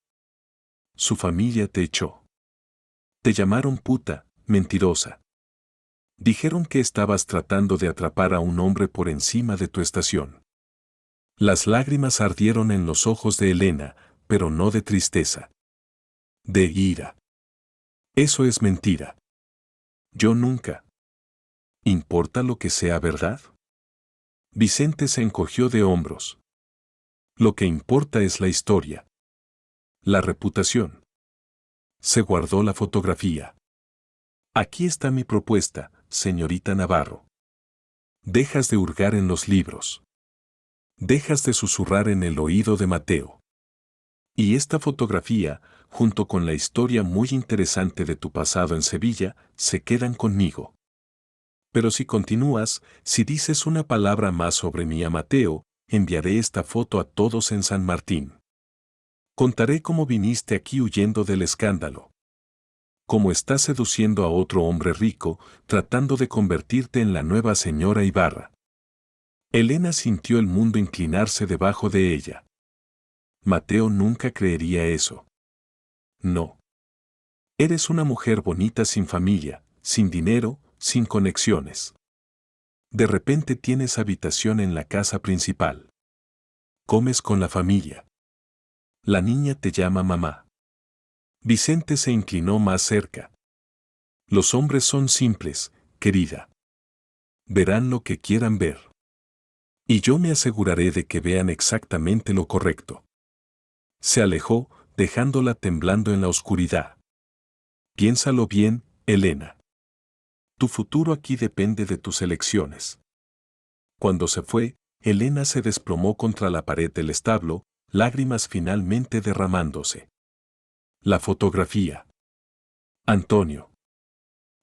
Su familia te echó. Te llamaron puta, mentirosa. Dijeron que estabas tratando de atrapar a un hombre por encima de tu estación. Las lágrimas ardieron en los ojos de Elena, pero no de tristeza. De ira. Eso es mentira. Yo nunca. ¿Importa lo que sea verdad? Vicente se encogió de hombros. Lo que importa es la historia. La reputación. Se guardó la fotografía. Aquí está mi propuesta, señorita Navarro. Dejas de hurgar en los libros. Dejas de susurrar en el oído de Mateo. Y esta fotografía, junto con la historia muy interesante de tu pasado en Sevilla, se quedan conmigo. Pero si continúas, si dices una palabra más sobre mí a Mateo, enviaré esta foto a todos en San Martín. Contaré cómo viniste aquí huyendo del escándalo. Cómo estás seduciendo a otro hombre rico, tratando de convertirte en la nueva señora Ibarra. Elena sintió el mundo inclinarse debajo de ella. Mateo nunca creería eso. No. Eres una mujer bonita sin familia, sin dinero, sin conexiones. De repente tienes habitación en la casa principal. Comes con la familia. La niña te llama mamá. Vicente se inclinó más cerca. Los hombres son simples, querida. Verán lo que quieran ver. Y yo me aseguraré de que vean exactamente lo correcto. Se alejó, dejándola temblando en la oscuridad. Piénsalo bien, Elena. Tu futuro aquí depende de tus elecciones. Cuando se fue, Elena se desplomó contra la pared del establo, lágrimas finalmente derramándose. La fotografía. Antonio.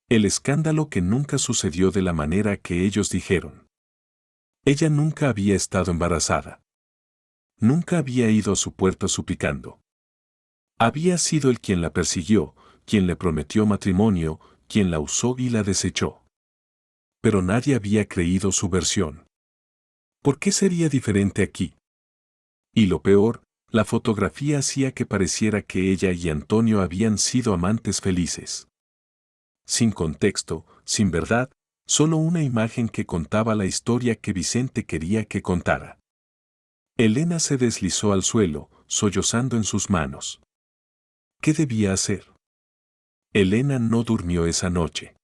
El escándalo que nunca sucedió de la manera que ellos dijeron. Ella nunca había estado embarazada. Nunca había ido a su puerta suplicando. Había sido él quien la persiguió, quien le prometió matrimonio, quien la usó y la desechó. Pero nadie había creído su versión. ¿Por qué sería diferente aquí? Y lo peor, la fotografía hacía que pareciera que ella y Antonio habían sido amantes felices. Sin contexto, sin verdad, solo una imagen que contaba la historia que Vicente quería que contara. Elena se deslizó al suelo, sollozando en sus manos. ¿Qué debía hacer? Elena no durmió esa noche.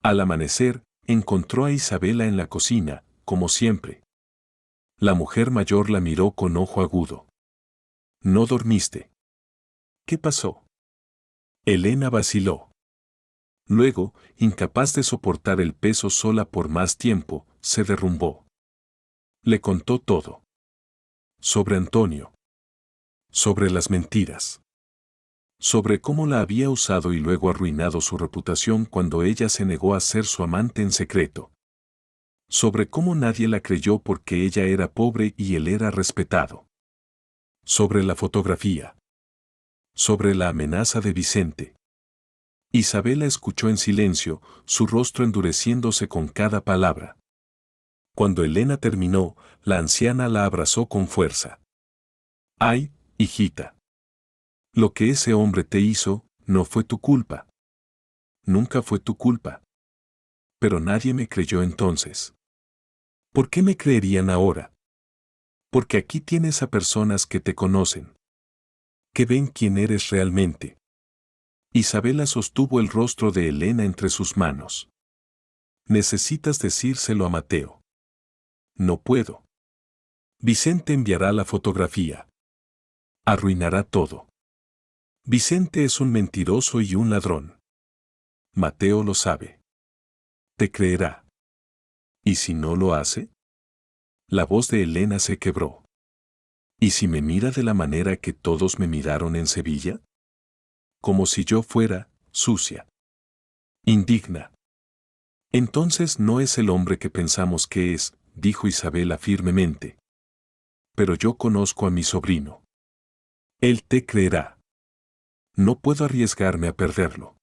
Al amanecer, encontró a Isabela en la cocina, como siempre. La mujer mayor la miró con ojo agudo. ¿No dormiste? ¿Qué pasó? Elena vaciló. Luego, incapaz de soportar el peso sola por más tiempo, se derrumbó. Le contó todo. Sobre Antonio. Sobre las mentiras. Sobre cómo la había usado y luego arruinado su reputación cuando ella se negó a ser su amante en secreto. Sobre cómo nadie la creyó porque ella era pobre y él era respetado. Sobre la fotografía. Sobre la amenaza de Vicente. Isabela escuchó en silencio, su rostro endureciéndose con cada palabra. Cuando Elena terminó, la anciana la abrazó con fuerza. «Ay, hijita. Lo que ese hombre te hizo, no fue tu culpa. Nunca fue tu culpa. Pero nadie me creyó entonces. ¿Por qué me creerían ahora? Porque aquí tienes a personas que te conocen. Que ven quién eres realmente». Isabela sostuvo el rostro de Elena entre sus manos. «Necesitas decírselo a Mateo». «No puedo. Vicente enviará la fotografía. Arruinará todo. Vicente es un mentiroso y un ladrón. Mateo lo sabe. Te creerá. ¿Y si no lo hace?». La voz de Elena se quebró. ¿Y si me mira de la manera que todos me miraron en Sevilla? Como si yo fuera sucia. Indigna. Entonces no es el hombre que pensamos que es, dijo Isabela firmemente. Pero yo conozco a mi sobrino. Él te creerá. No puedo arriesgarme a perderlo.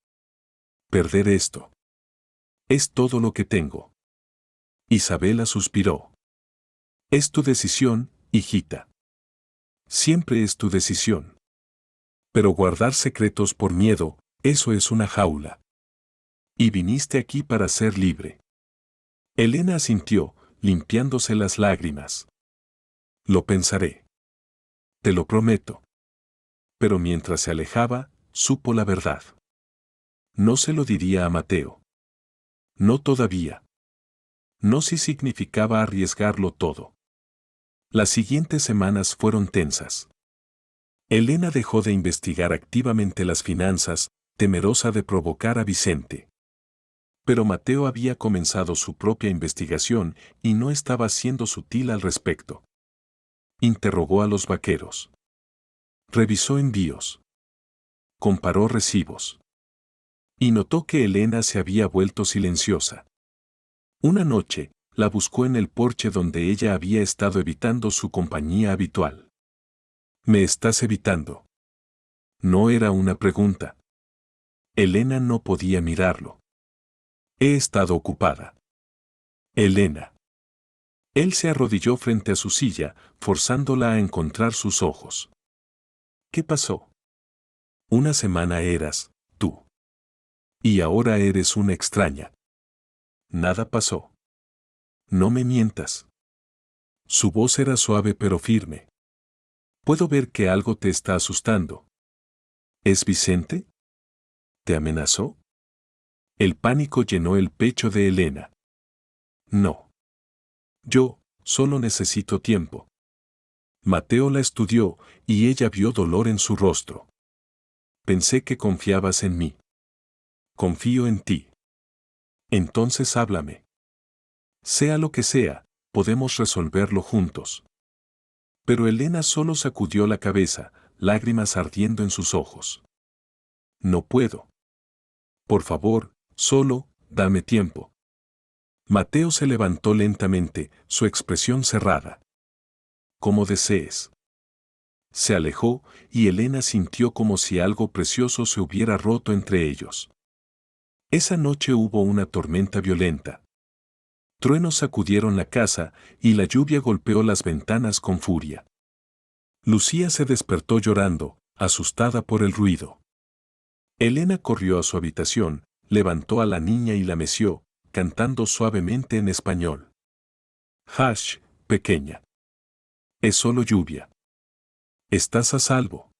Perder esto. Es todo lo que tengo. Isabela suspiró. Es tu decisión, hijita. Siempre es tu decisión. Pero guardar secretos por miedo, eso es una jaula. Y viniste aquí para ser libre. Elena asintió, limpiándose las lágrimas. Lo pensaré. Te lo prometo. Pero mientras se alejaba, supo la verdad. No se lo diría a Mateo. No todavía. No si significaba arriesgarlo todo. Las siguientes semanas fueron tensas. Elena dejó de investigar activamente las finanzas, temerosa de provocar a Vicente. Pero Mateo había comenzado su propia investigación y no estaba siendo sutil al respecto. Interrogó a los vaqueros. Revisó envíos. Comparó recibos. Y notó que Elena se había vuelto silenciosa. Una noche, la buscó en el porche donde ella había estado evitando su compañía habitual. «¿Me estás evitando?». No era una pregunta. Elena no podía mirarlo. «He estado ocupada». «Elena». Él se arrodilló frente a su silla, forzándola a encontrar sus ojos. «¿Qué pasó? Una semana eras tú. Y ahora eres una extraña». «Nada pasó. No me mientas». Su voz era suave pero firme. «Puedo ver que algo te está asustando». «¿Es Vicente? ¿Te amenazó?». El pánico llenó el pecho de Elena. «No. Yo solo necesito tiempo». Mateo la estudió y ella vio dolor en su rostro. «Pensé que confiabas en mí». confío en ti. Entonces háblame. Sea lo que sea, podemos resolverlo juntos. Pero Elena solo sacudió la cabeza, lágrimas ardiendo en sus ojos. No puedo. Por favor, solo, dame tiempo. Mateo se levantó lentamente, su expresión cerrada. Como desees. Se alejó, y Elena sintió como si algo precioso se hubiera roto entre ellos. Esa noche hubo una tormenta violenta. Truenos sacudieron la casa, y la lluvia golpeó las ventanas con furia. Lucía se despertó llorando, asustada por el ruido. Elena corrió a su habitación, levantó a la niña y la meció, cantando suavemente en español. Hush, pequeña. Es solo lluvia. Estás a salvo.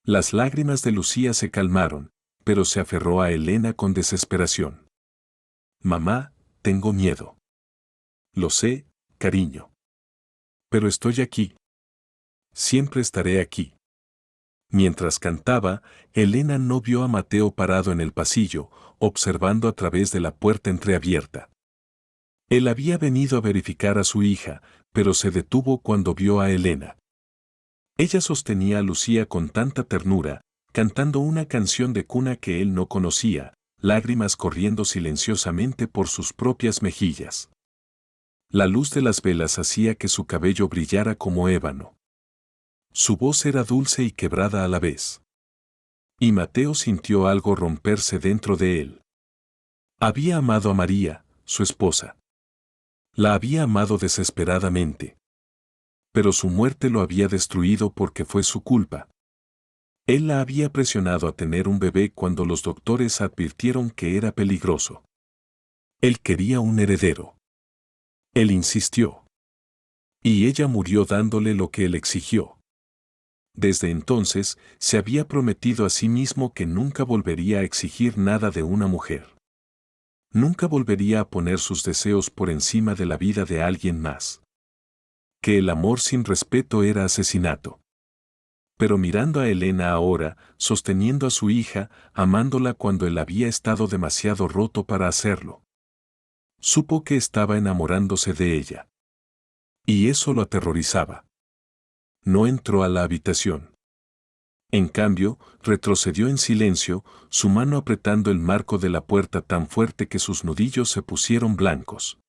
Las lágrimas de Lucía se calmaron, pero se aferró a Elena con desesperación. Mamá, tengo miedo. Lo sé, cariño. Pero estoy aquí. Siempre estaré aquí. Mientras cantaba, Elena no vio a Mateo parado en el pasillo, observando a través de la puerta entreabierta. Él había venido a verificar a su hija, pero se detuvo cuando vio a Elena. Ella sostenía a Lucía con tanta ternura, cantando una canción de cuna que él no conocía, lágrimas corriendo silenciosamente por sus propias mejillas. La luz de las velas hacía que su cabello brillara como ébano. Su voz era dulce y quebrada a la vez. Y Mateo sintió algo romperse dentro de él. Había amado a María, su esposa. La había amado desesperadamente. Pero su muerte lo había destruido porque fue su culpa. Él la había presionado a tener un bebé cuando los doctores advirtieron que era peligroso. Él quería un heredero. Él insistió. Y ella murió dándole lo que él exigió. Desde entonces, se había prometido a sí mismo que nunca volvería a exigir nada de una mujer. Nunca volvería a poner sus deseos por encima de la vida de alguien más. Que el amor sin respeto era asesinato. Pero mirando a Elena ahora, sosteniendo a su hija, amándola cuando él había estado demasiado roto para hacerlo. Supo que estaba enamorándose de ella. Y eso lo aterrorizaba. No entró a la habitación. En cambio, retrocedió en silencio, su mano apretando el marco de la puerta tan fuerte que sus nudillos se pusieron blancos.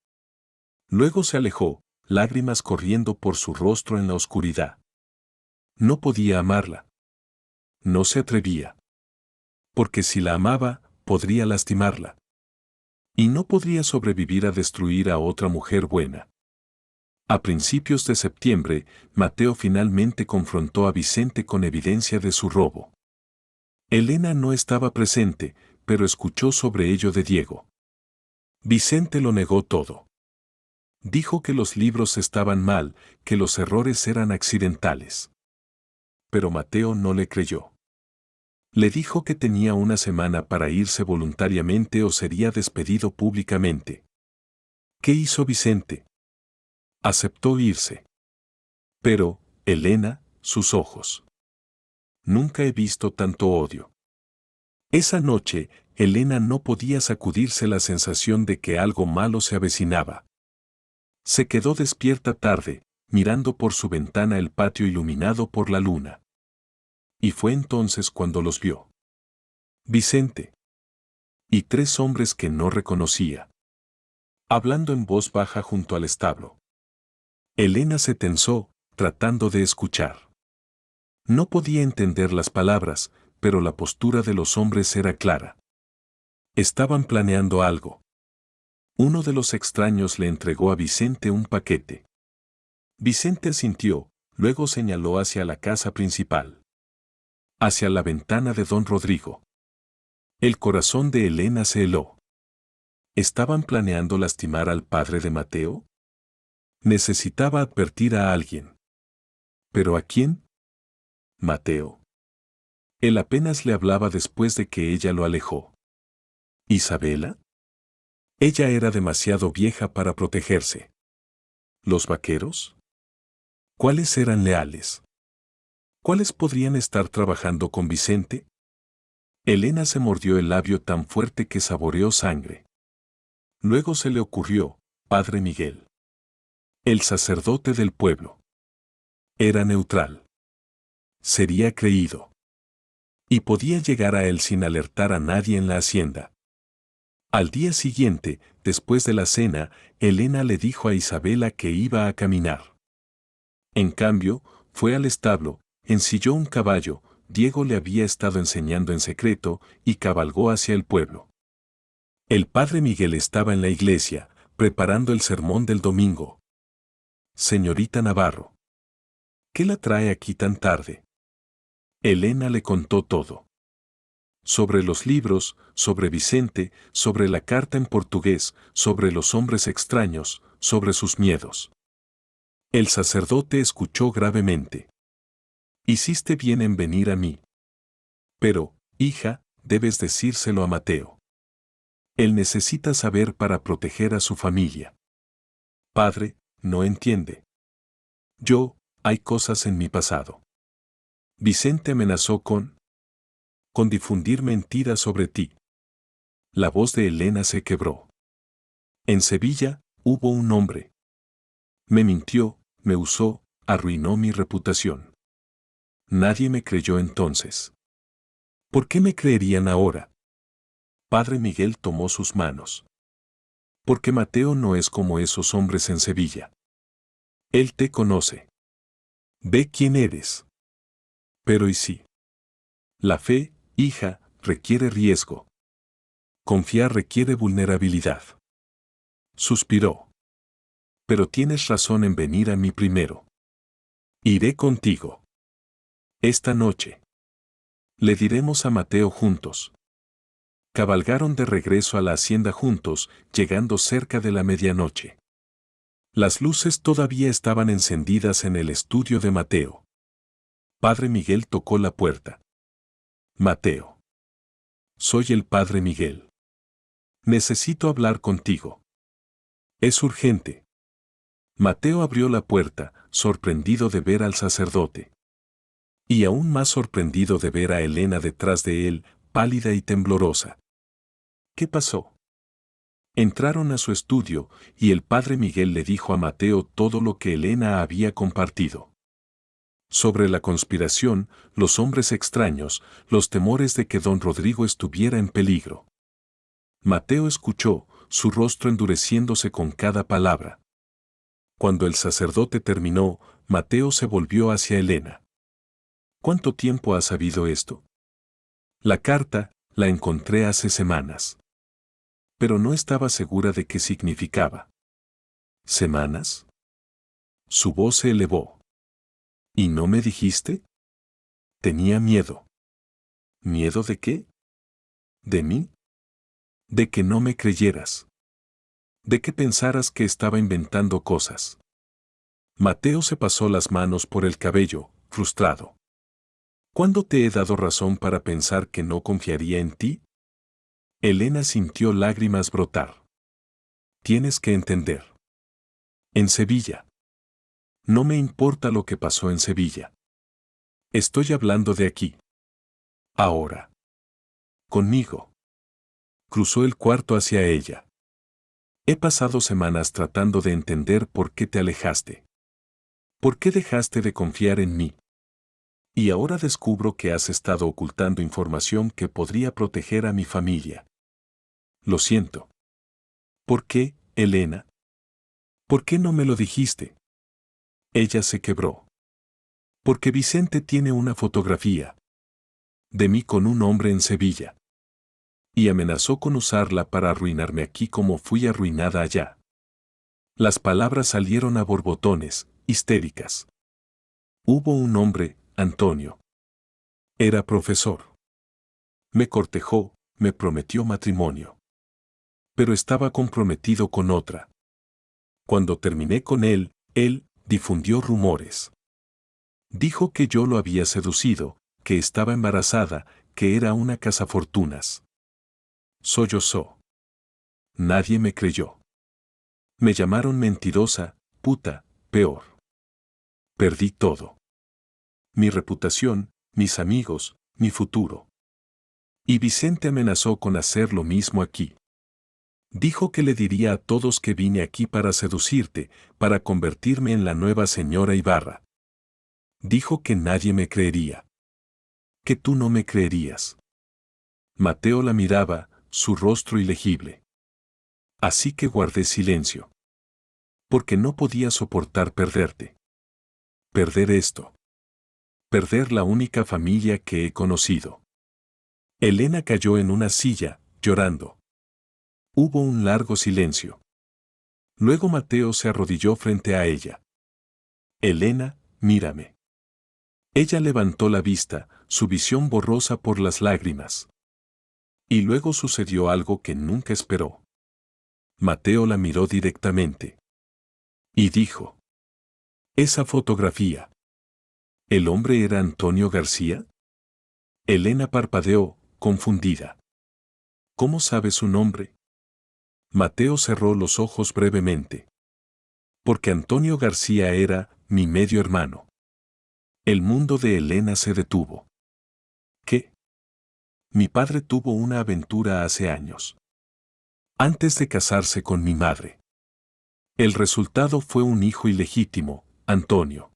Luego se alejó, lágrimas corriendo por su rostro en la oscuridad. No podía amarla. No se atrevía. Porque si la amaba, podría lastimarla. Y no podría sobrevivir a destruir a otra mujer buena. A principios de septiembre, Mateo finalmente confrontó a Vicente con evidencia de su robo. Elena no estaba presente, pero escuchó sobre ello de Diego. Vicente lo negó todo. Dijo que los libros estaban mal, que los errores eran accidentales. Pero Mateo no le creyó. Le dijo que tenía una semana para irse voluntariamente o sería despedido públicamente. ¿Qué hizo Vicente? Aceptó irse. Pero, Elena, sus ojos. Nunca he visto tanto odio. Esa noche, Elena no podía sacudirse la sensación de que algo malo se avecinaba. Se quedó despierta tarde, mirando por su ventana el patio iluminado por la luna. Y fue entonces cuando los vio. Vicente. Y tres hombres que no reconocía. Hablando en voz baja junto al establo. Elena se tensó, tratando de escuchar. No podía entender las palabras, pero la postura de los hombres era clara. Estaban planeando algo. Uno de los extraños le entregó a Vicente un paquete. Vicente asintió, luego señaló hacia la casa principal. Hacia la ventana de don Rodrigo. El corazón de Elena se heló. ¿Estaban planeando lastimar al padre de Mateo? Necesitaba advertir a alguien. ¿Pero a quién? Mateo. Él apenas le hablaba después de que ella lo alejó. ¿Isabela? Ella era demasiado vieja para protegerse. ¿Los vaqueros? ¿Cuáles eran leales? ¿Cuáles podrían estar trabajando con Vicente? Elena se mordió el labio tan fuerte que saboreó sangre. Luego se le ocurrió, Padre Miguel. El sacerdote del pueblo. Era neutral. Sería creído. Y podía llegar a él sin alertar a nadie en la hacienda. Al día siguiente, después de la cena, Elena le dijo a Isabela que iba a caminar. En cambio, fue al establo, ensilló un caballo, Diego le había estado enseñando en secreto, y cabalgó hacia el pueblo. El padre Miguel estaba en la iglesia, preparando el sermón del domingo. Señorita Navarro. ¿Qué la trae aquí tan tarde? Elena le contó todo. Sobre los libros, sobre Vicente, sobre la carta en portugués, sobre los hombres extraños, sobre sus miedos. El sacerdote escuchó gravemente. Hiciste bien en venir a mí. Pero, hija, debes decírselo a Mateo. Él necesita saber para proteger a su familia. Padre, no entiende. Hay cosas en mi pasado. Vicente amenazó con difundir mentiras sobre ti. La voz de Elena se quebró. En Sevilla, hubo un hombre. Me mintió, me usó, arruinó mi reputación. Nadie me creyó entonces. ¿Por qué me creerían ahora? Padre Miguel tomó sus manos. Porque Mateo no es como esos hombres en Sevilla. Él te conoce. Ve quién eres. Pero ¿y si? La fe, hija, requiere riesgo. Confiar requiere vulnerabilidad. Suspiró. Pero tienes razón en venir a mí primero. Iré contigo. Esta noche. Le diremos a Mateo juntos. Cabalgaron de regreso a la hacienda juntos, llegando cerca de la medianoche. Las luces todavía estaban encendidas en el estudio de Mateo. Padre Miguel tocó la puerta. Mateo. Soy el Padre Miguel. Necesito hablar contigo. Es urgente. Mateo abrió la puerta, sorprendido de ver al sacerdote. Y aún más sorprendido de ver a Elena detrás de él, pálida y temblorosa. ¿Qué pasó? Entraron a su estudio, y el padre Miguel le dijo a Mateo todo lo que Elena había compartido. Sobre la conspiración, los hombres extraños, los temores de que don Rodrigo estuviera en peligro. Mateo escuchó, su rostro endureciéndose con cada palabra. Cuando el sacerdote terminó, Mateo se volvió hacia Elena. ¿Cuánto tiempo has sabido esto? La carta, la encontré hace semanas. Pero no estaba segura de qué significaba. ¿Semanas? Su voz se elevó. ¿Y no me dijiste? Tenía miedo. ¿Miedo de qué? ¿De mí? De que no me creyeras. De que pensaras que estaba inventando cosas. Mateo se pasó las manos por el cabello, frustrado. ¿Cuándo te he dado razón para pensar que no confiaría en ti? Elena sintió lágrimas brotar. Tienes que entender. En Sevilla. No me importa lo que pasó en Sevilla. Estoy hablando de aquí. Ahora. Conmigo. Cruzó el cuarto hacia ella. He pasado semanas tratando de entender por qué te alejaste. ¿Por qué dejaste de confiar en mí? Y ahora descubro que has estado ocultando información que podría proteger a mi familia. Lo siento. ¿Por qué, Elena? ¿Por qué no me lo dijiste? Ella se quebró. Porque Vicente tiene una fotografía de mí con un hombre en Sevilla. Y amenazó con usarla para arruinarme aquí como fui arruinada allá. Las palabras salieron a borbotones, histéricas. Hubo un hombre, Antonio. Era profesor. Me cortejó, me prometió matrimonio. Pero estaba comprometido con otra. Cuando terminé con él difundió rumores. Dijo que yo lo había seducido, que estaba embarazada, que era una cazafortunas. Sollozó. Nadie me creyó. Me llamaron mentirosa, puta, peor. Perdí todo. Mi reputación, mis amigos, mi futuro. Y Vicente amenazó con hacer lo mismo aquí. Dijo que le diría a todos que vine aquí para seducirte, para convertirme en la nueva señora Ibarra. Dijo que nadie me creería. Que tú no me creerías. Mateo la miraba, su rostro ilegible. Así que guardé silencio. Porque no podía soportar perderte. Perder esto. Perder la única familia que he conocido. Elena cayó en una silla, llorando. Hubo un largo silencio. Luego Mateo se arrodilló frente a ella. Elena, mírame. Ella levantó la vista, su visión borrosa por las lágrimas. Y luego sucedió algo que nunca esperó. Mateo la miró directamente. Y dijo: esa fotografía. ¿El hombre era Antonio García? Elena parpadeó, confundida. ¿Cómo sabe su nombre? Mateo cerró los ojos brevemente. Porque Antonio García era mi medio hermano. El mundo de Elena se detuvo. ¿Qué? Mi padre tuvo una aventura hace años. Antes de casarse con mi madre. El resultado fue un hijo ilegítimo, Antonio.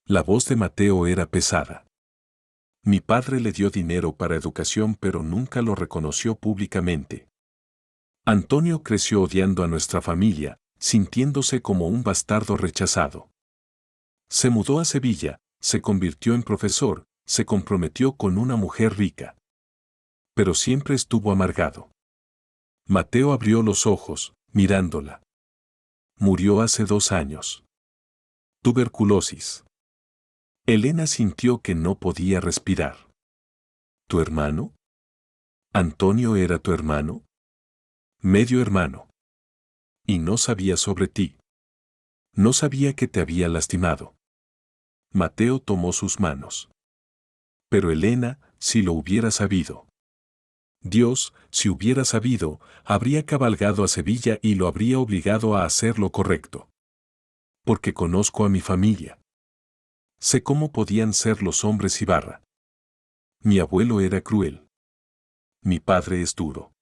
La voz de Mateo era pesada. Mi padre le dio dinero para educación pero nunca lo reconoció públicamente. Antonio creció odiando a nuestra familia, sintiéndose como un bastardo rechazado. Se mudó a Sevilla, se convirtió en profesor, se comprometió con una mujer rica. Pero siempre estuvo amargado. Mateo abrió los ojos, mirándola. Murió hace 2 años. Tuberculosis. Elena sintió que no podía respirar. ¿Tu hermano? ¿Antonio era tu hermano? Medio hermano. Y no sabía sobre ti. No sabía que te había lastimado. Mateo tomó sus manos. Pero Elena, si lo hubiera sabido. Dios, si hubiera sabido, habría cabalgado a Sevilla y lo habría obligado a hacer lo correcto. Porque conozco a mi familia. Sé cómo podían ser los hombres Ibarra. Mi abuelo era cruel. Mi padre es duro.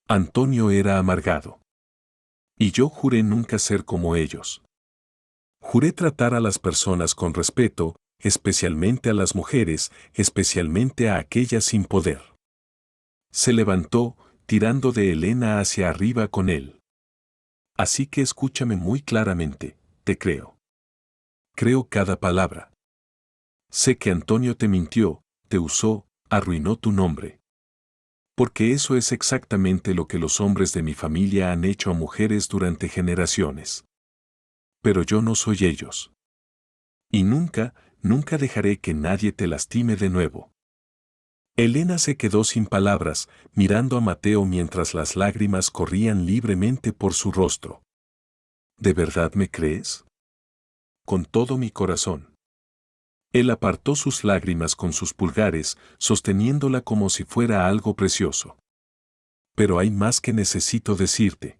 Antonio era amargado. Y yo juré nunca ser como ellos. Juré tratar a las personas con respeto, especialmente a las mujeres, especialmente a aquellas sin poder. Se levantó, tirando de Elena hacia arriba con él. Así que escúchame muy claramente, te creo. Creo cada palabra. Sé que Antonio te mintió, te usó, arruinó tu nombre. Porque eso es exactamente lo que los hombres de mi familia han hecho a mujeres durante generaciones. Pero yo no soy ellos. Y nunca, nunca dejaré que nadie te lastime de nuevo. Elena se quedó sin palabras, mirando a Mateo mientras las lágrimas corrían libremente por su rostro. ¿De verdad me crees? Con todo mi corazón. Él apartó sus lágrimas con sus pulgares, sosteniéndola como si fuera algo precioso. Pero hay más que necesito decirte.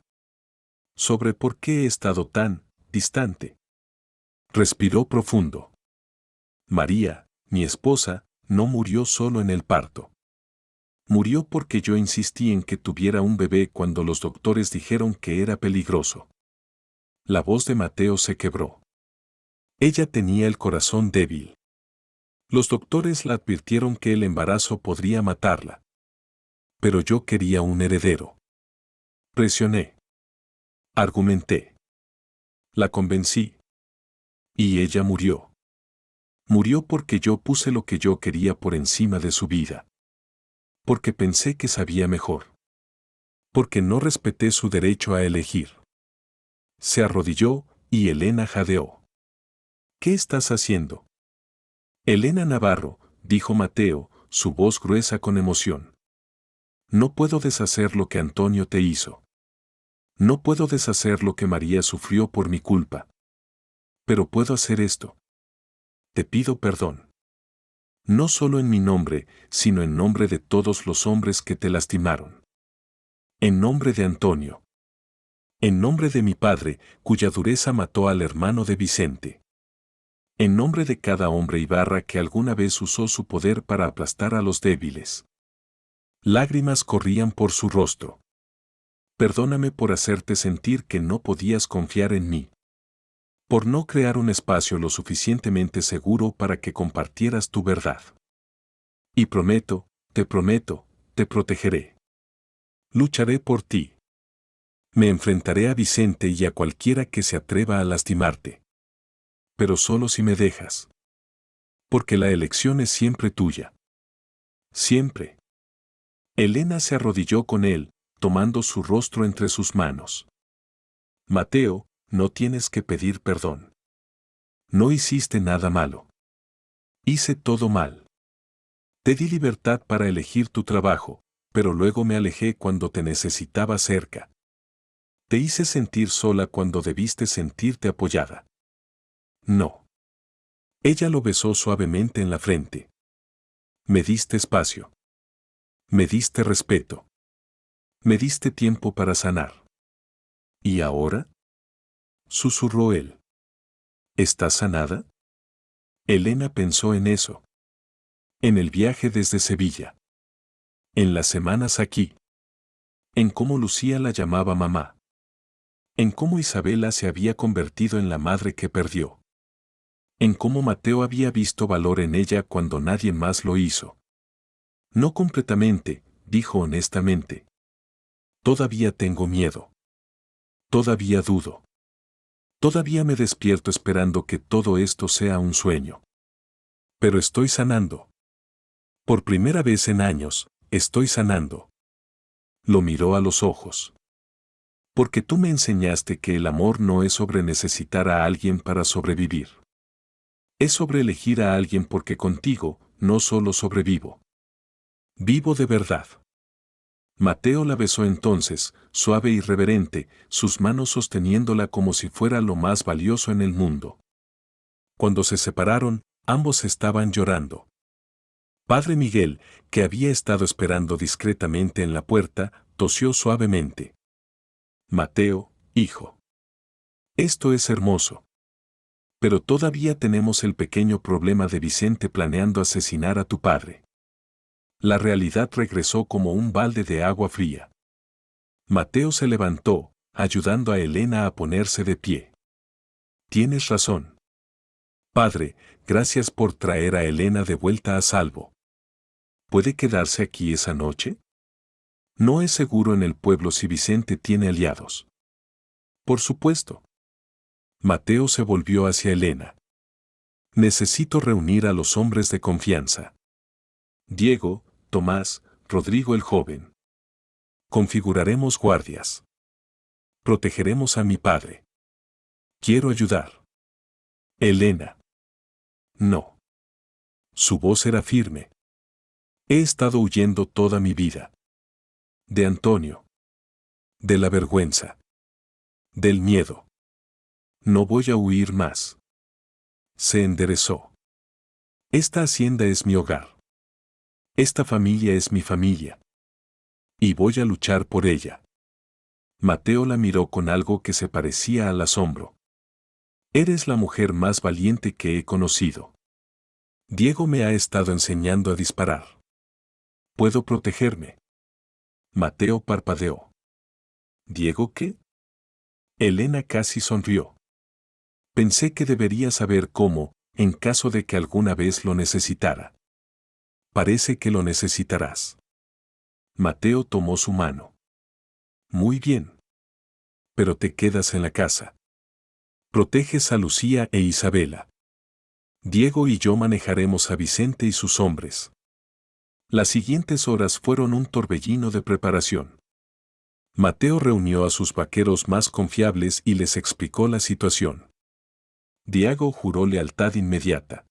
Sobre por qué he estado tan distante. Respiró profundo. María, mi esposa, no murió solo en el parto. Murió porque yo insistí en que tuviera un bebé cuando los doctores dijeron que era peligroso. La voz de Mateo se quebró. Ella tenía el corazón débil. Los doctores la advirtieron que el embarazo podría matarla. Pero yo quería un heredero. Presioné. Argumenté. La convencí. Y ella murió. Murió porque yo puse lo que yo quería por encima de su vida. Porque pensé que sabía mejor. Porque no respeté su derecho a elegir. Se arrodilló, y Elena jadeó. ¿Qué estás haciendo? Elena Navarro, dijo Mateo, su voz gruesa con emoción. No puedo deshacer lo que Antonio te hizo. No puedo deshacer lo que María sufrió por mi culpa. Pero puedo hacer esto. Te pido perdón. No solo en mi nombre, sino en nombre de todos los hombres que te lastimaron. En nombre de Antonio. En nombre de mi padre, cuya dureza mató al hermano de Vicente. En nombre de cada hombre Ibarra que alguna vez usó su poder para aplastar a los débiles. Lágrimas corrían por su rostro. Perdóname por hacerte sentir que no podías confiar en mí. Por no crear un espacio lo suficientemente seguro para que compartieras tu verdad. Y prometo, te protegeré. Lucharé por ti. Me enfrentaré a Vicente y a cualquiera que se atreva a lastimarte. Pero solo si me dejas. Porque la elección es siempre tuya. Siempre. Elena se arrodilló con él, tomando su rostro entre sus manos. Mateo, no tienes que pedir perdón. No hiciste nada malo. Hice todo mal. Te di libertad para elegir tu trabajo, pero luego me alejé cuando te necesitaba cerca. Te hice sentir sola cuando debiste sentirte apoyada. No. Ella lo besó suavemente en la frente. Me diste espacio. Me diste respeto. Me diste tiempo para sanar. ¿Y ahora? Susurró él. ¿Estás sanada? Elena pensó en eso. En el viaje desde Sevilla. En las semanas aquí. En cómo Lucía la llamaba mamá. En cómo Isabela se había convertido en la madre que perdió. En cómo Mateo había visto valor en ella cuando nadie más lo hizo. No completamente, dijo honestamente. Todavía tengo miedo. Todavía dudo. Todavía me despierto esperando que todo esto sea un sueño. Pero estoy sanando. Por primera vez en años, estoy sanando. Lo miró a los ojos. Porque tú me enseñaste que el amor no es sobre necesitar a alguien para sobrevivir. Es sobre elegir a alguien porque contigo no solo sobrevivo. Vivo de verdad. Mateo la besó entonces, suave y reverente, sus manos sosteniéndola como si fuera lo más valioso en el mundo. Cuando se separaron, ambos estaban llorando. Padre Miguel, que había estado esperando discretamente en la puerta, tosió suavemente. Mateo, hijo. Esto es hermoso. Pero todavía tenemos el pequeño problema de Vicente planeando asesinar a tu padre. La realidad regresó como un balde de agua fría. Mateo se levantó, ayudando a Elena a ponerse de pie. Tienes razón. Padre, gracias por traer a Elena de vuelta a salvo. ¿Puede quedarse aquí esa noche? No es seguro en el pueblo si Vicente tiene aliados. Por supuesto. Mateo se volvió hacia Elena. Necesito reunir a los hombres de confianza. Diego, Tomás, Rodrigo el joven. Configuraremos guardias. Protegeremos a mi padre. Quiero ayudar. Elena. No. Su voz era firme. He estado huyendo toda mi vida. De Antonio. De la vergüenza. Del miedo. No voy a huir más. Se enderezó. Esta hacienda es mi hogar. Esta familia es mi familia. Y voy a luchar por ella. Mateo la miró con algo que se parecía al asombro. Eres la mujer más valiente que he conocido. Diego me ha estado enseñando a disparar. ¿Puedo protegerme? Mateo parpadeó. ¿Diego qué? Elena casi sonrió. Pensé que debería saber cómo, en caso de que alguna vez lo necesitara. Parece que lo necesitarás. Mateo tomó su mano. Muy bien. Pero te quedas en la casa. Proteges a Lucía e Isabela. Diego y yo manejaremos a Vicente y sus hombres. Las siguientes horas fueron un torbellino de preparación. Mateo reunió a sus vaqueros más confiables y les explicó la situación. Diego juró lealtad inmediata.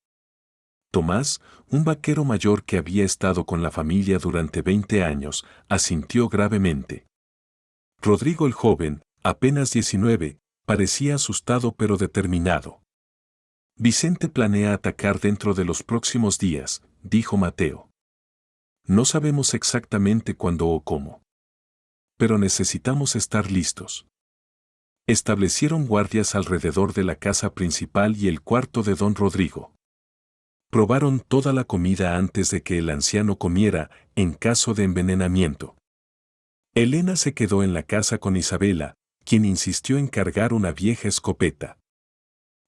Tomás, un vaquero mayor que había estado con la familia durante 20 años, asintió gravemente. Rodrigo el joven, apenas 19, parecía asustado pero determinado. Vicente planea atacar dentro de los próximos días, dijo Mateo. No sabemos exactamente cuándo o cómo. Pero necesitamos estar listos. Establecieron guardias alrededor de la casa principal y el cuarto de don Rodrigo. Probaron toda la comida antes de que el anciano comiera, en caso de envenenamiento. Elena se quedó en la casa con Isabela, quien insistió en cargar una vieja escopeta.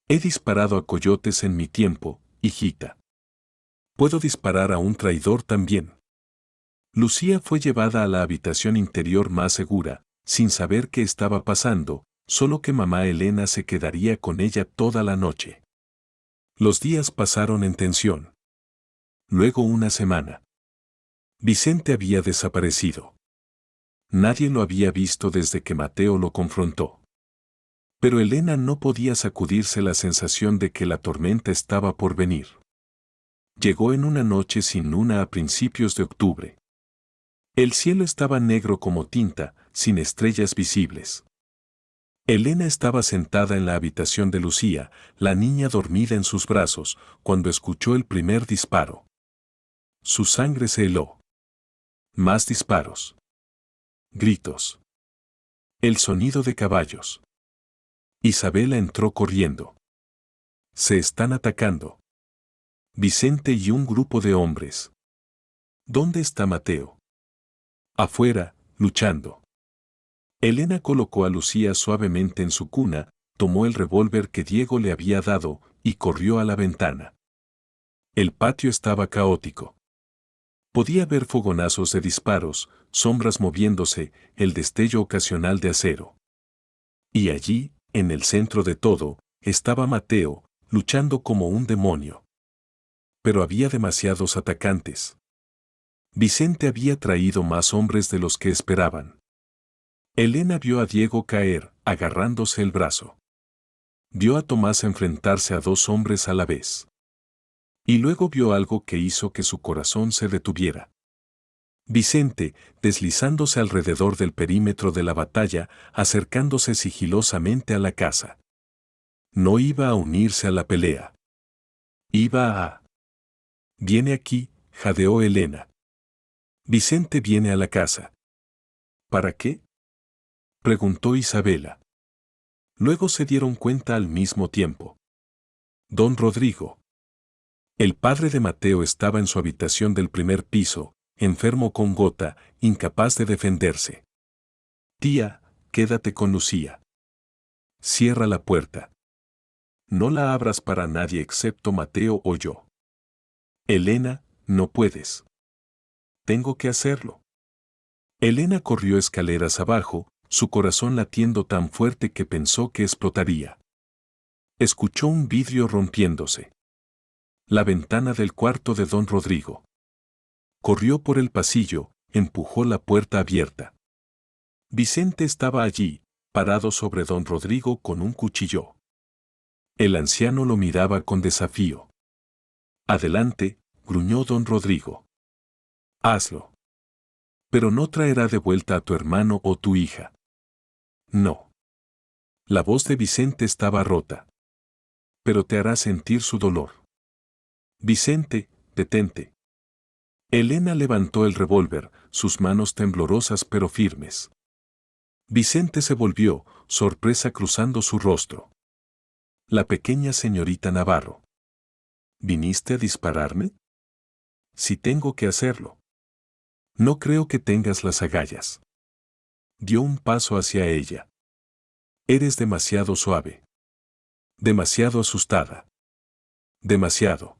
He disparado a coyotes en mi tiempo, hijita. Puedo disparar a un traidor también. Lucía fue llevada a la habitación interior más segura, sin saber qué estaba pasando, solo que mamá Elena se quedaría con ella toda la noche. Los días pasaron en tensión. Luego una semana. Vicente había desaparecido. Nadie lo había visto desde que Mateo lo confrontó. Pero Elena no podía sacudirse la sensación de que la tormenta estaba por venir. Llegó en una noche sin luna a principios de octubre. El cielo estaba negro como tinta, sin estrellas visibles. Elena estaba sentada en la habitación de Lucía, la niña dormida en sus brazos, cuando escuchó el primer disparo. Su sangre se heló. Más disparos. Gritos. El sonido de caballos. Isabela entró corriendo. Se están atacando. Vicente y un grupo de hombres. ¿Dónde está Mateo? Afuera, luchando. Elena colocó a Lucía suavemente en su cuna, tomó el revólver que Diego le había dado y corrió a la ventana. El patio estaba caótico. Podía ver fogonazos de disparos, sombras moviéndose, el destello ocasional de acero. Y allí, en el centro de todo, estaba Mateo, luchando como un demonio. Pero había demasiados atacantes. Vicente había traído más hombres de los que esperaban. Elena vio a Diego caer, agarrándose el brazo. Vio a Tomás enfrentarse a dos hombres a la vez. Y luego vio algo que hizo que su corazón se detuviera. Vicente, deslizándose alrededor del perímetro de la batalla, acercándose sigilosamente a la casa. No iba a unirse a la pelea. Iba a... Viene aquí, jadeó Elena. Vicente viene a la casa. ¿Para qué? Preguntó Isabela. Luego se dieron cuenta al mismo tiempo. Don Rodrigo. El padre de Mateo estaba en su habitación del primer piso, enfermo con gota, incapaz de defenderse. Tía, quédate con Lucía. Cierra la puerta. No la abras para nadie excepto Mateo o yo. Elena, no puedes. Tengo que hacerlo. Elena corrió escaleras abajo, su corazón latiendo tan fuerte que pensó que explotaría. Escuchó un vidrio rompiéndose. La ventana del cuarto de don Rodrigo. Corrió por el pasillo, empujó la puerta abierta. Vicente estaba allí, parado sobre don Rodrigo con un cuchillo. El anciano lo miraba con desafío. Adelante, gruñó don Rodrigo. Hazlo. Pero no traerá de vuelta a tu hermano o tu hija. No. La voz de Vicente estaba rota. Pero te hará sentir su dolor. Vicente, detente. Elena levantó el revólver, sus manos temblorosas pero firmes. Vicente se volvió, sorpresa cruzando su rostro. La pequeña señorita Navarro. ¿Viniste a dispararme? Si tengo que hacerlo. No creo que tengas las agallas. Dio un paso hacia ella. Eres demasiado suave. Demasiado asustada. Demasiado.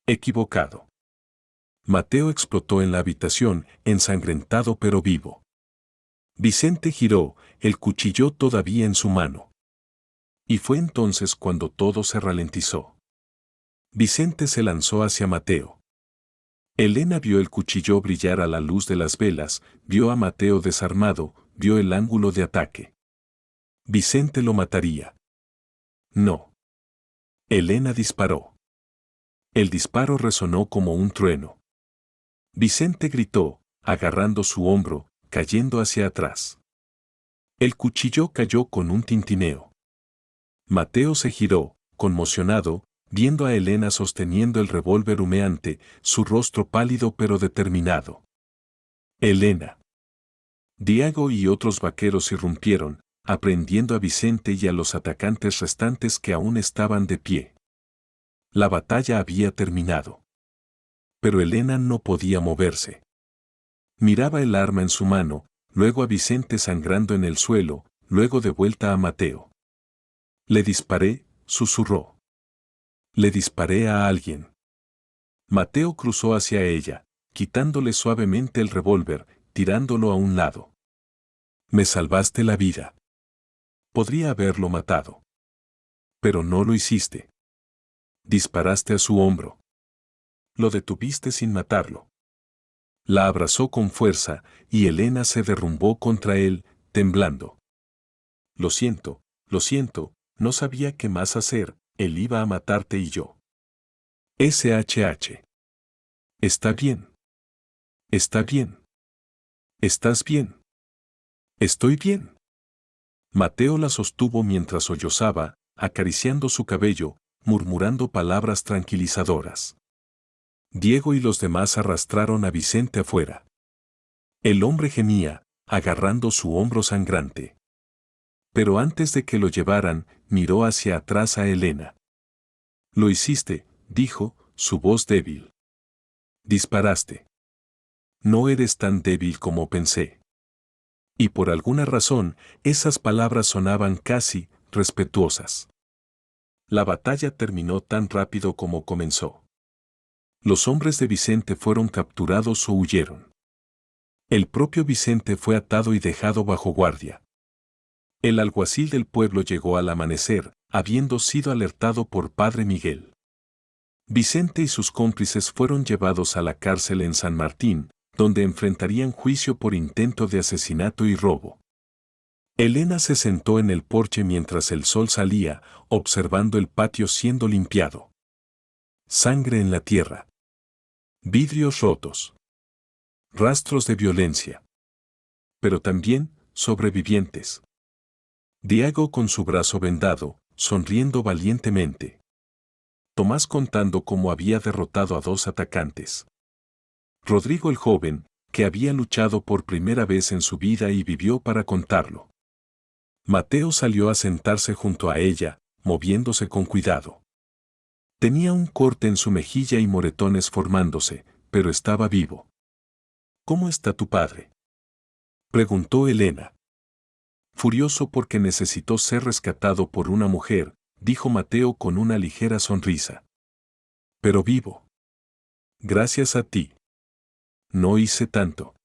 Equivocado. Mateo explotó en la habitación, ensangrentado pero vivo. Vicente giró, el cuchillo todavía en su mano. Y fue entonces cuando todo se ralentizó. Vicente se lanzó hacia Mateo. Elena vio el cuchillo brillar a la luz de las velas, vio a Mateo desarmado, vio el ángulo de ataque. Vicente lo mataría. No. Elena disparó. El disparo resonó como un trueno. Vicente gritó, agarrando su hombro, cayendo hacia atrás. El cuchillo cayó con un tintineo. Mateo se giró, conmocionado, viendo a Elena sosteniendo el revólver humeante, su rostro pálido pero determinado. Elena. Diego y otros vaqueros irrumpieron, aprendiendo a Vicente y a los atacantes restantes que aún estaban de pie. La batalla había terminado. Pero Elena no podía moverse. Miraba el arma en su mano, luego a Vicente sangrando en el suelo, luego de vuelta a Mateo. Le disparé, susurró. Le disparé a alguien. Mateo cruzó hacia ella, quitándole suavemente el revólver, tirándolo a un lado. Me salvaste la vida. Podría haberlo matado. Pero no lo hiciste. Disparaste a su hombro. Lo detuviste sin matarlo. La abrazó con fuerza, y Elena se derrumbó contra él, temblando. Lo siento, no sabía qué más hacer, él iba a matarte y yo. SHH. Está bien. Está bien. ¿Estás bien? Estoy bien. Mateo la sostuvo mientras sollozaba, acariciando su cabello, murmurando palabras tranquilizadoras. Diego y los demás arrastraron a Vicente afuera. El hombre gemía, agarrando su hombro sangrante. Pero antes de que lo llevaran, miró hacia atrás a Elena. Lo hiciste, dijo, su voz débil. Disparaste. No eres tan débil como pensé. Y por alguna razón, esas palabras sonaban casi respetuosas. La batalla terminó tan rápido como comenzó. Los hombres de Vicente fueron capturados o huyeron. El propio Vicente fue atado y dejado bajo guardia. El alguacil del pueblo llegó al amanecer, habiendo sido alertado por Padre Miguel. Vicente y sus cómplices fueron llevados a la cárcel en San Martín, donde enfrentarían juicio por intento de asesinato y robo. Elena se sentó en el porche mientras el sol salía, observando el patio siendo limpiado. Sangre en la tierra. Vidrios rotos. Rastros de violencia. Pero también, sobrevivientes. Diego con su brazo vendado, sonriendo valientemente. Tomás contando cómo había derrotado a 2 atacantes. Rodrigo el joven, que había luchado por primera vez en su vida y vivió para contarlo. Mateo salió a sentarse junto a ella, moviéndose con cuidado. Tenía un corte en su mejilla y moretones formándose, pero estaba vivo. ¿Cómo está tu padre?, preguntó Elena. Furioso porque necesitó ser rescatado por una mujer, dijo Mateo con una ligera sonrisa. Pero vivo. Gracias a ti. No hice tanto.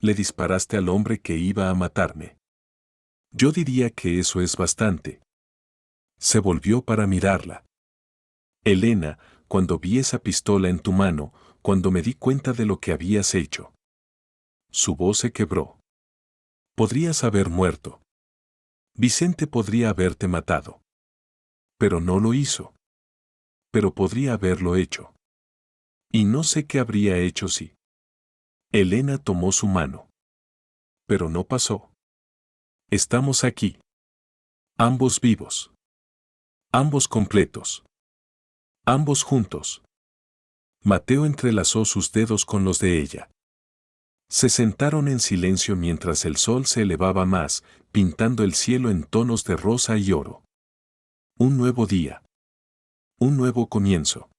Le disparaste al hombre que iba a matarme. Yo diría que eso es bastante. Se volvió para mirarla. Elena, cuando vi esa pistola en tu mano, cuando me di cuenta de lo que habías hecho. Su voz se quebró. Podrías haber muerto. Vicente podría haberte matado. Pero no lo hizo. Pero podría haberlo hecho. Y no sé qué habría hecho si. Elena tomó su mano. Pero no pasó. Estamos aquí. Ambos vivos. Ambos completos. Ambos juntos. Mateo entrelazó sus dedos con los de ella. Se sentaron en silencio mientras el sol se elevaba más, pintando el cielo en tonos de rosa y oro. Un nuevo día. Un nuevo comienzo.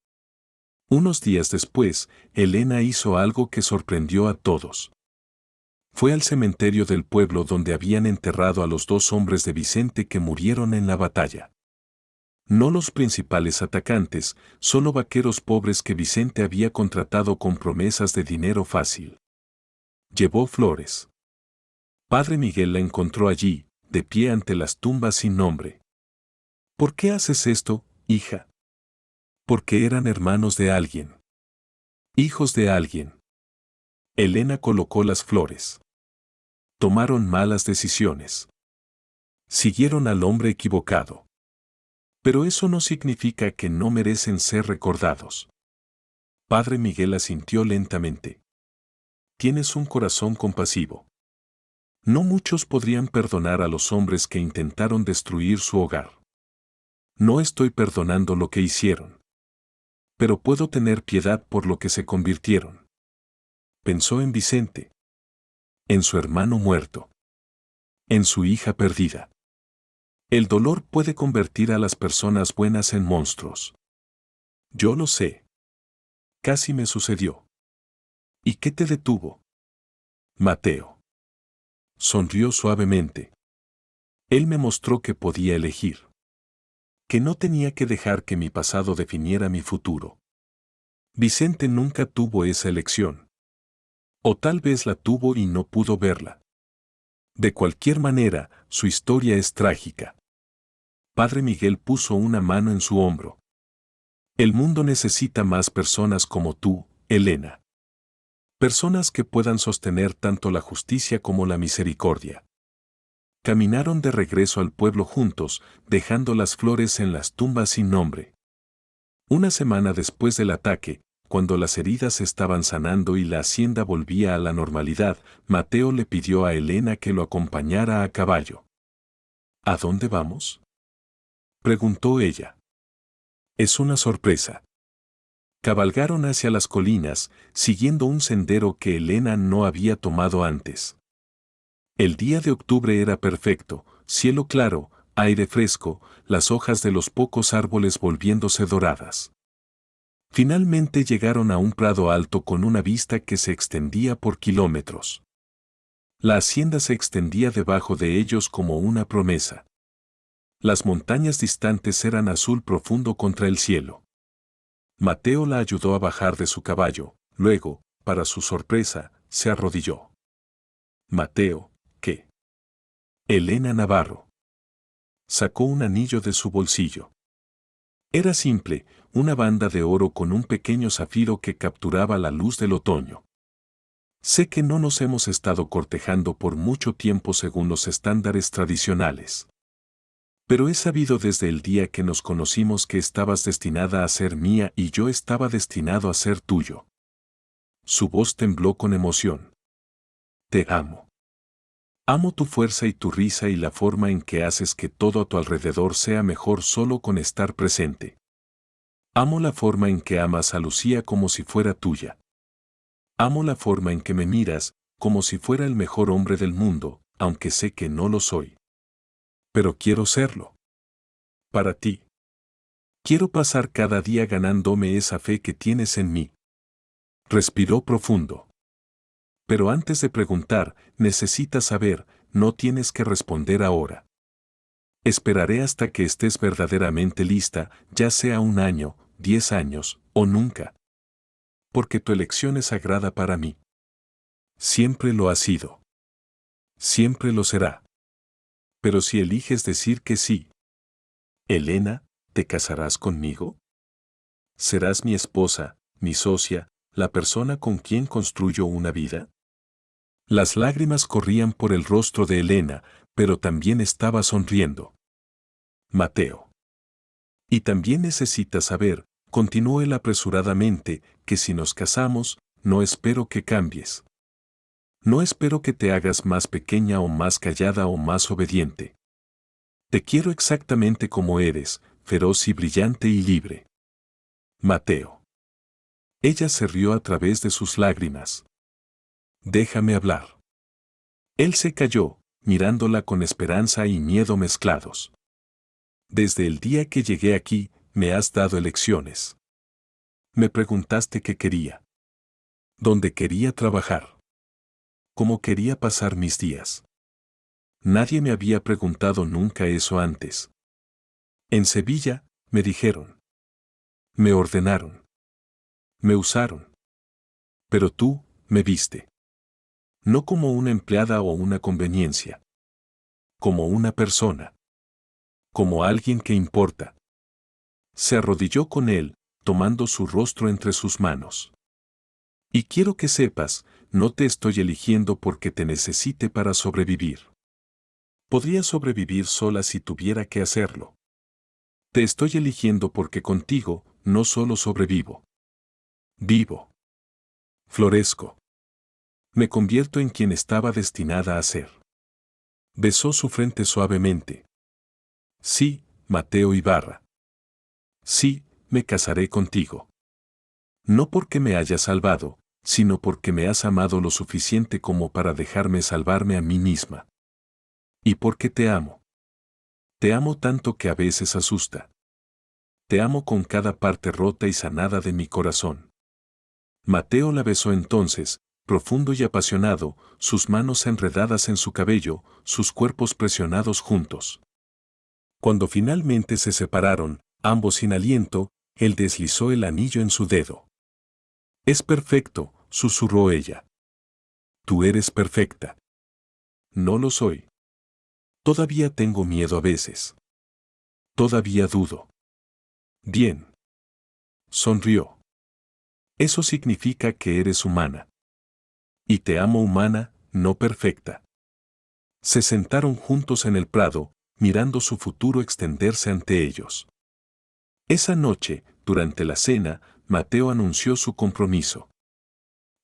Unos días después, Elena hizo algo que sorprendió a todos. Fue al cementerio del pueblo donde habían enterrado a los 2 hombres de Vicente que murieron en la batalla. No los principales atacantes, solo vaqueros pobres que Vicente había contratado con promesas de dinero fácil. Llevó flores. Padre Miguel la encontró allí, de pie ante las tumbas sin nombre. ¿Por qué haces esto, hija? Porque eran hermanos de alguien. Hijos de alguien. Elena colocó las flores. Tomaron malas decisiones. Siguieron al hombre equivocado. Pero eso no significa que no merecen ser recordados. Padre Miguel asintió lentamente. Tienes un corazón compasivo. No muchos podrían perdonar a los hombres que intentaron destruir su hogar. No estoy perdonando lo que hicieron. Pero puedo tener piedad por lo que se convirtieron. Pensó en Vicente. En su hermano muerto. En su hija perdida. El dolor puede convertir a las personas buenas en monstruos. Yo lo sé. Casi me sucedió. ¿Y qué te detuvo? Mateo. Sonrió suavemente. Él me mostró que podía elegir. Que no tenía que dejar que mi pasado definiera mi futuro. Vicente nunca tuvo esa elección. O tal vez la tuvo y no pudo verla. De cualquier manera, su historia es trágica. Padre Miguel puso una mano en su hombro. El mundo necesita más personas como tú, Elena. Personas que puedan sostener tanto la justicia como la misericordia. Caminaron de regreso al pueblo juntos, dejando las flores en las tumbas sin nombre. Una semana después del ataque, cuando las heridas estaban sanando y la hacienda volvía a la normalidad, Mateo le pidió a Elena que lo acompañara a caballo. ¿A dónde vamos?, preguntó ella. Es una sorpresa. Cabalgaron hacia las colinas, siguiendo un sendero que Elena no había tomado antes. El día de octubre era perfecto, cielo claro, aire fresco, las hojas de los pocos árboles volviéndose doradas. Finalmente llegaron a un prado alto con una vista que se extendía por kilómetros. La hacienda se extendía debajo de ellos como una promesa. Las montañas distantes eran azul profundo contra el cielo. Mateo la ayudó a bajar de su caballo, luego, para su sorpresa, se arrodilló. Mateo, ¿qué? Elena Navarro. Sacó un anillo de su bolsillo. Era simple, una banda de oro con un pequeño zafiro que capturaba la luz del otoño. Sé que no nos hemos estado cortejando por mucho tiempo según los estándares tradicionales. Pero he sabido desde el día que nos conocimos que estabas destinada a ser mía y yo estaba destinado a ser tuyo. Su voz tembló con emoción. Te amo. Amo tu fuerza y tu risa y la forma en que haces que todo a tu alrededor sea mejor solo con estar presente. Amo la forma en que amas a Lucía como si fuera tuya. Amo la forma en que me miras, como si fuera el mejor hombre del mundo, aunque sé que no lo soy. Pero quiero serlo. Para ti. Quiero pasar cada día ganándome esa fe que tienes en mí. Respiró profundo. Pero antes de preguntar, necesitas saber, no tienes que responder ahora. Esperaré hasta que estés verdaderamente lista, ya sea 1 año, 10 años, o nunca. Porque tu elección es sagrada para mí. Siempre lo ha sido. Siempre lo será. Pero si eliges decir que sí, Elena, ¿te casarás conmigo? ¿Serás mi esposa, mi socia, la persona con quien construyo una vida? Las lágrimas corrían por el rostro de Elena, pero también estaba sonriendo. Mateo. Y también necesitas saber, continuó él apresuradamente, que si nos casamos, no espero que cambies. No espero que te hagas más pequeña o más callada o más obediente. Te quiero exactamente como eres, feroz y brillante y libre. Mateo. Ella se rió a través de sus lágrimas. Déjame hablar. Él se calló, mirándola con esperanza y miedo mezclados. Desde el día que llegué aquí, me has dado elecciones. Me preguntaste qué quería. ¿Dónde quería trabajar? ¿Cómo quería pasar mis días? Nadie me había preguntado nunca eso antes. En Sevilla, me dijeron. Me ordenaron. Me usaron. Pero tú, me viste. No como una empleada o una conveniencia. Como una persona. Como alguien que importa. Se arrodilló con él, tomando su rostro entre sus manos. Y quiero que sepas, no te estoy eligiendo porque te necesite para sobrevivir. Podría sobrevivir sola si tuviera que hacerlo. Te estoy eligiendo porque contigo, no solo sobrevivo. Vivo. Florezco. Me convierto en quien estaba destinada a ser. Besó su frente suavemente. Sí, Mateo Ibarra. Sí, me casaré contigo. No porque me hayas salvado, sino porque me has amado lo suficiente como para dejarme salvarme a mí misma. Y porque te amo. Te amo tanto que a veces asusta. Te amo con cada parte rota y sanada de mi corazón. Mateo la besó entonces, profundo y apasionado, sus manos enredadas en su cabello, sus cuerpos presionados juntos. Cuando finalmente se separaron, ambos sin aliento, él deslizó el anillo en su dedo. Es perfecto, susurró ella. Tú eres perfecta. No lo soy. Todavía tengo miedo a veces. Todavía dudo. Bien. Sonrió. Eso significa que eres humana. Y te amo humana, no perfecta. Se sentaron juntos en el prado, mirando su futuro extenderse ante ellos. Esa noche, durante la cena, Mateo anunció su compromiso.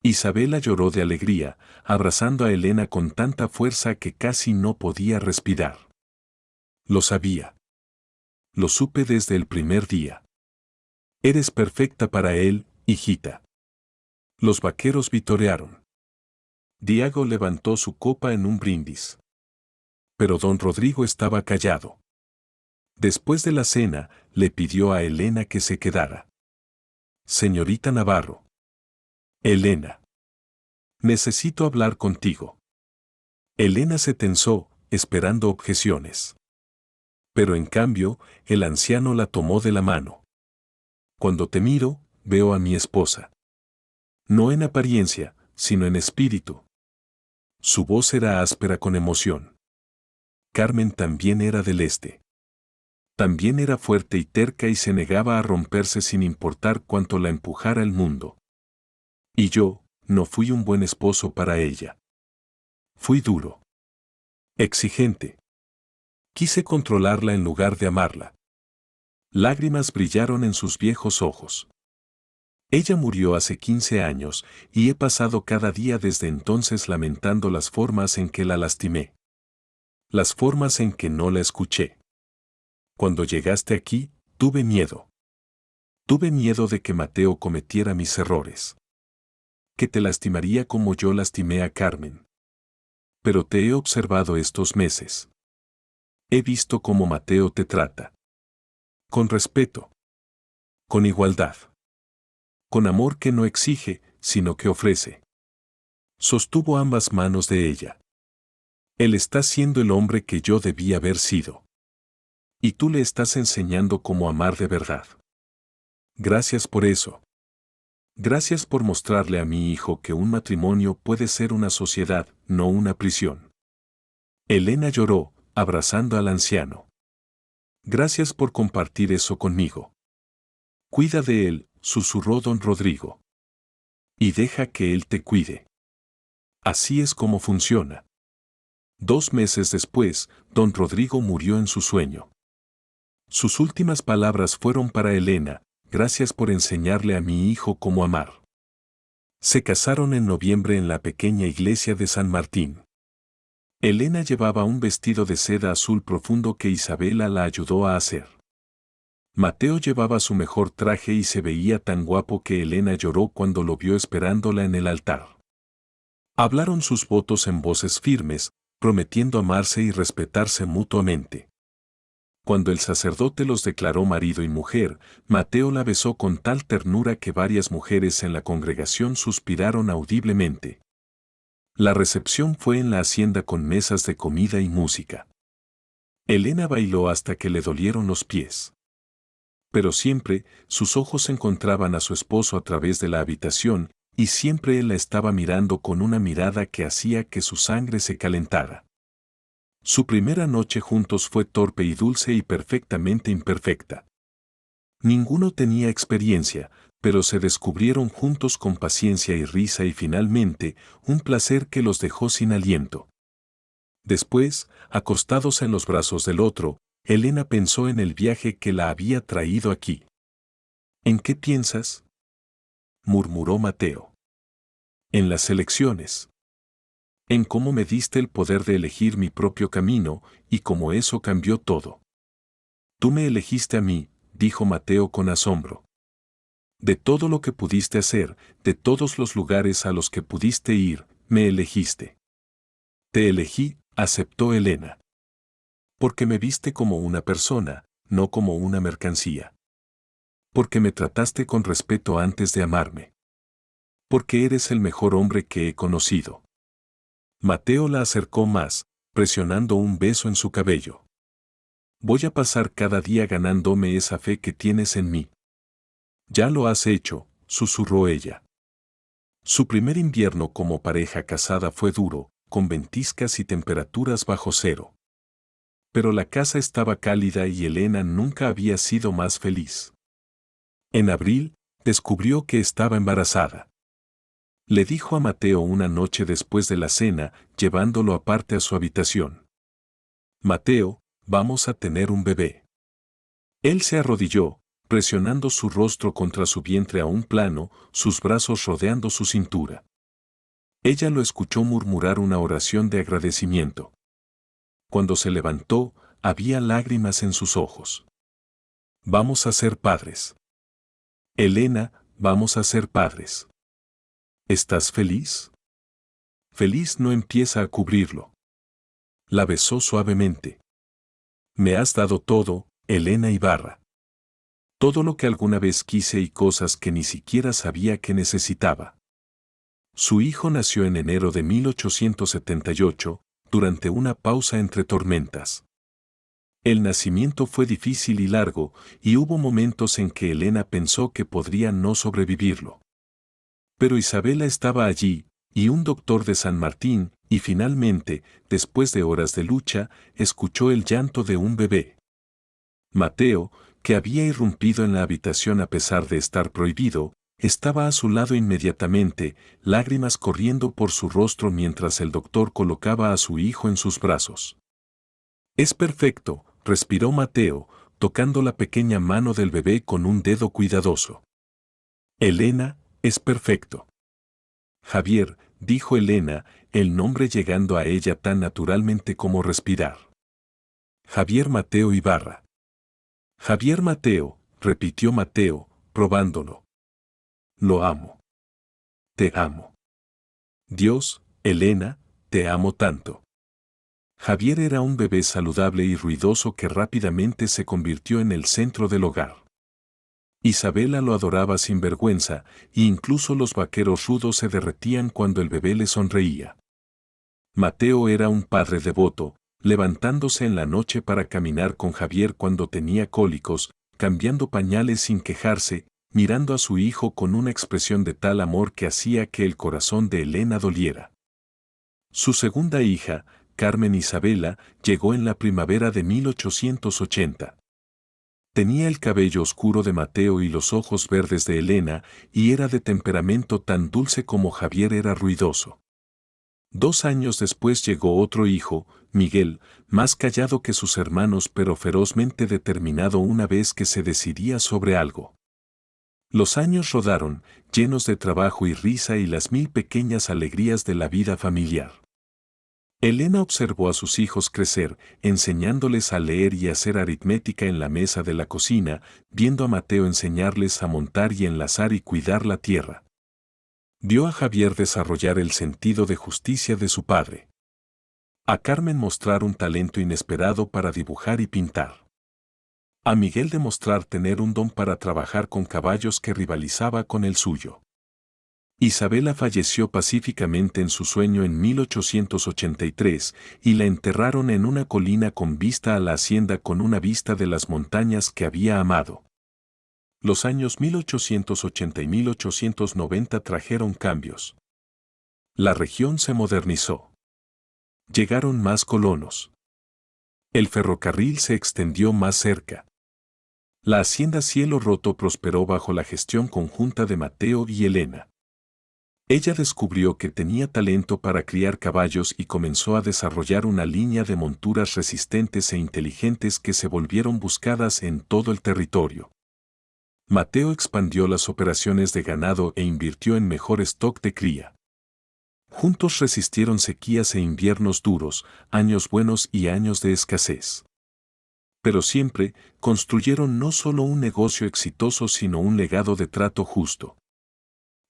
Isabela lloró de alegría, abrazando a Elena con tanta fuerza que casi no podía respirar. Lo sabía. Lo supe desde el primer día. Eres perfecta para él, hijita. Los vaqueros vitorearon. Diego levantó su copa en un brindis. Pero don Rodrigo estaba callado. Después de la cena, le pidió a Elena que se quedara. Señorita Navarro. Elena. Necesito hablar contigo. Elena se tensó, esperando objeciones. Pero en cambio, el anciano la tomó de la mano. Cuando te miro, veo a mi esposa. No en apariencia, sino en espíritu. Su voz era áspera con emoción. Carmen también era del este. También era fuerte y terca y se negaba a romperse sin importar cuánto la empujara el mundo. Y yo, no fui un buen esposo para ella. Fui duro. Exigente. Quise controlarla en lugar de amarla. Lágrimas brillaron en sus viejos ojos. Ella murió hace 15 años y he pasado cada día desde entonces lamentando las formas en que la lastimé. Las formas en que no la escuché. Cuando llegaste aquí, tuve miedo. Tuve miedo de que Mateo cometiera mis errores. Que te lastimaría como yo lastimé a Carmen. Pero te he observado estos meses. He visto cómo Mateo te trata. Con respeto. Con igualdad. Con amor que no exige, sino que ofrece. Sostuvo ambas manos de ella. Él está siendo el hombre que yo debía haber sido. Y tú le estás enseñando cómo amar de verdad. Gracias por eso. Gracias por mostrarle a mi hijo que un matrimonio puede ser una sociedad, no una prisión. Elena lloró, abrazando al anciano. Gracias por compartir eso conmigo. Cuida de él, susurró don Rodrigo. Y deja que él te cuide. Así es como funciona. 2 meses después, don Rodrigo murió en su sueño. Sus últimas palabras fueron para Elena: gracias por enseñarle a mi hijo cómo amar. Se casaron en noviembre en la pequeña iglesia de San Martín. Elena llevaba un vestido de seda azul profundo que Isabela la ayudó a hacer. Mateo llevaba su mejor traje y se veía tan guapo que Elena lloró cuando lo vio esperándola en el altar. Hablaron sus votos en voces firmes, prometiendo amarse y respetarse mutuamente. Cuando el sacerdote los declaró marido y mujer, Mateo la besó con tal ternura que varias mujeres en la congregación suspiraron audiblemente. La recepción fue en la hacienda con mesas de comida y música. Elena bailó hasta que le dolieron los pies. Pero siempre, sus ojos encontraban a su esposo a través de la habitación, y siempre él la estaba mirando con una mirada que hacía que su sangre se calentara. Su primera noche juntos fue torpe y dulce y perfectamente imperfecta. Ninguno tenía experiencia, pero se descubrieron juntos con paciencia y risa y finalmente, un placer que los dejó sin aliento. Después, acostados en los brazos del otro, Elena pensó en el viaje que la había traído aquí. ¿En qué piensas?, murmuró Mateo. En las elecciones. En cómo me diste el poder de elegir mi propio camino, y cómo eso cambió todo. Tú me elegiste a mí, dijo Mateo con asombro. De todo lo que pudiste hacer, de todos los lugares a los que pudiste ir, me elegiste. Te elegí, aceptó Elena. Porque me viste como una persona, no como una mercancía. Porque me trataste con respeto antes de amarme. Porque eres el mejor hombre que he conocido. Mateo la acercó más, presionando un beso en su cabello. Voy a pasar cada día ganándome esa fe que tienes en mí. Ya lo has hecho, susurró ella. Su primer invierno como pareja casada fue duro, con ventiscas y temperaturas bajo cero. Pero la casa estaba cálida y Elena nunca había sido más feliz. En abril, descubrió que estaba embarazada. Le dijo a Mateo una noche después de la cena, llevándolo aparte a su habitación. Mateo, vamos a tener un bebé. Él se arrodilló, presionando su rostro contra su vientre a un plano, sus brazos rodeando su cintura. Ella lo escuchó murmurar una oración de agradecimiento. Cuando se levantó, había lágrimas en sus ojos. Vamos a ser padres. Elena, vamos a ser padres. ¿Estás feliz? Feliz no empieza a cubrirlo. La besó suavemente. Me has dado todo, Elena Ibarra. Todo lo que alguna vez quise y cosas que ni siquiera sabía que necesitaba. Su hijo nació en enero de 1878, durante una pausa entre tormentas. El nacimiento fue difícil y largo, y hubo momentos en que Elena pensó que podría no sobrevivirlo. Pero Isabela estaba allí, y un doctor de San Martín, y finalmente, después de horas de lucha, escuchó el llanto de un bebé. Mateo, que había irrumpido en la habitación a pesar de estar prohibido, estaba a su lado inmediatamente, lágrimas corriendo por su rostro mientras el doctor colocaba a su hijo en sus brazos. Es perfecto, respiró Mateo, tocando la pequeña mano del bebé con un dedo cuidadoso. Elena, es perfecto. Javier, dijo Elena, el nombre llegando a ella tan naturalmente como respirar. Javier Mateo Ibarra. Javier Mateo, repitió Mateo, probándolo. Lo amo. Te amo. Dios, Elena, te amo tanto. Javier era un bebé saludable y ruidoso que rápidamente se convirtió en el centro del hogar. Isabela lo adoraba sin vergüenza, e incluso los vaqueros rudos se derretían cuando el bebé le sonreía. Mateo era un padre devoto, levantándose en la noche para caminar con Javier cuando tenía cólicos, cambiando pañales sin quejarse, mirando a su hijo con una expresión de tal amor que hacía que el corazón de Elena doliera. Su segunda hija, Carmen Isabela, llegó en la primavera de 1880. Tenía el cabello oscuro de Mateo y los ojos verdes de Elena, y era de temperamento tan dulce como Javier era ruidoso. 2 años después llegó otro hijo, Miguel, más callado que sus hermanos pero ferozmente determinado una vez que se decidía sobre algo. Los años rodaron, llenos de trabajo y risa y las 1000 pequeñas alegrías de la vida familiar. Elena observó a sus hijos crecer, enseñándoles a leer y hacer aritmética en la mesa de la cocina, viendo a Mateo enseñarles a montar y enlazar y cuidar la tierra. Vio a Javier desarrollar el sentido de justicia de su padre. A Carmen mostrar un talento inesperado para dibujar y pintar. A Miguel demostrar tener un don para trabajar con caballos que rivalizaba con el suyo. Isabela falleció pacíficamente en su sueño en 1883 y la enterraron en una colina con vista a la hacienda con una vista de las montañas que había amado. Los años 1880 y 1890 trajeron cambios. La región se modernizó. Llegaron más colonos. El ferrocarril se extendió más cerca. La hacienda Cielo Roto prosperó bajo la gestión conjunta de Mateo y Elena. Ella descubrió que tenía talento para criar caballos y comenzó a desarrollar una línea de monturas resistentes e inteligentes que se volvieron buscadas en todo el territorio. Mateo expandió las operaciones de ganado e invirtió en mejor stock de cría. Juntos resistieron sequías e inviernos duros, años buenos y años de escasez. Pero siempre construyeron no solo un negocio exitoso sino un legado de trato justo.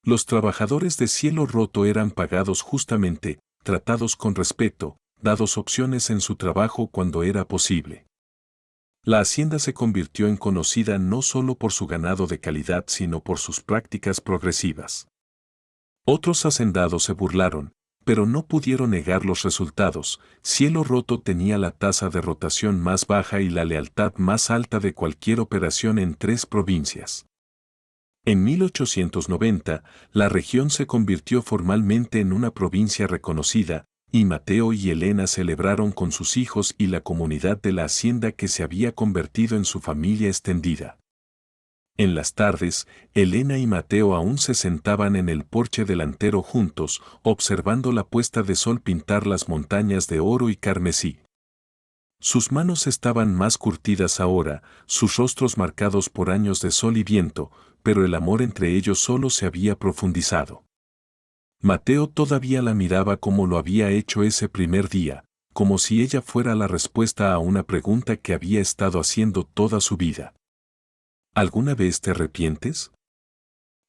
Los trabajadores de Cielo Roto eran pagados justamente, tratados con respeto, dados opciones en su trabajo cuando era posible. La hacienda se convirtió en conocida no solo por su ganado de calidad sino por sus prácticas progresivas. Otros hacendados se burlaron, pero no pudieron negar los resultados. Cielo Roto tenía la tasa de rotación más baja y la lealtad más alta de cualquier operación en 3 provincias. En 1890, la región se convirtió formalmente en una provincia reconocida, y Mateo y Elena celebraron con sus hijos y la comunidad de la hacienda que se había convertido en su familia extendida. En las tardes, Elena y Mateo aún se sentaban en el porche delantero juntos, observando la puesta de sol pintar las montañas de oro y carmesí. Sus manos estaban más curtidas ahora, sus rostros marcados por años de sol y viento, pero el amor entre ellos solo se había profundizado. Mateo todavía la miraba como lo había hecho ese primer día, como si ella fuera la respuesta a una pregunta que había estado haciendo toda su vida. ¿Alguna vez te arrepientes?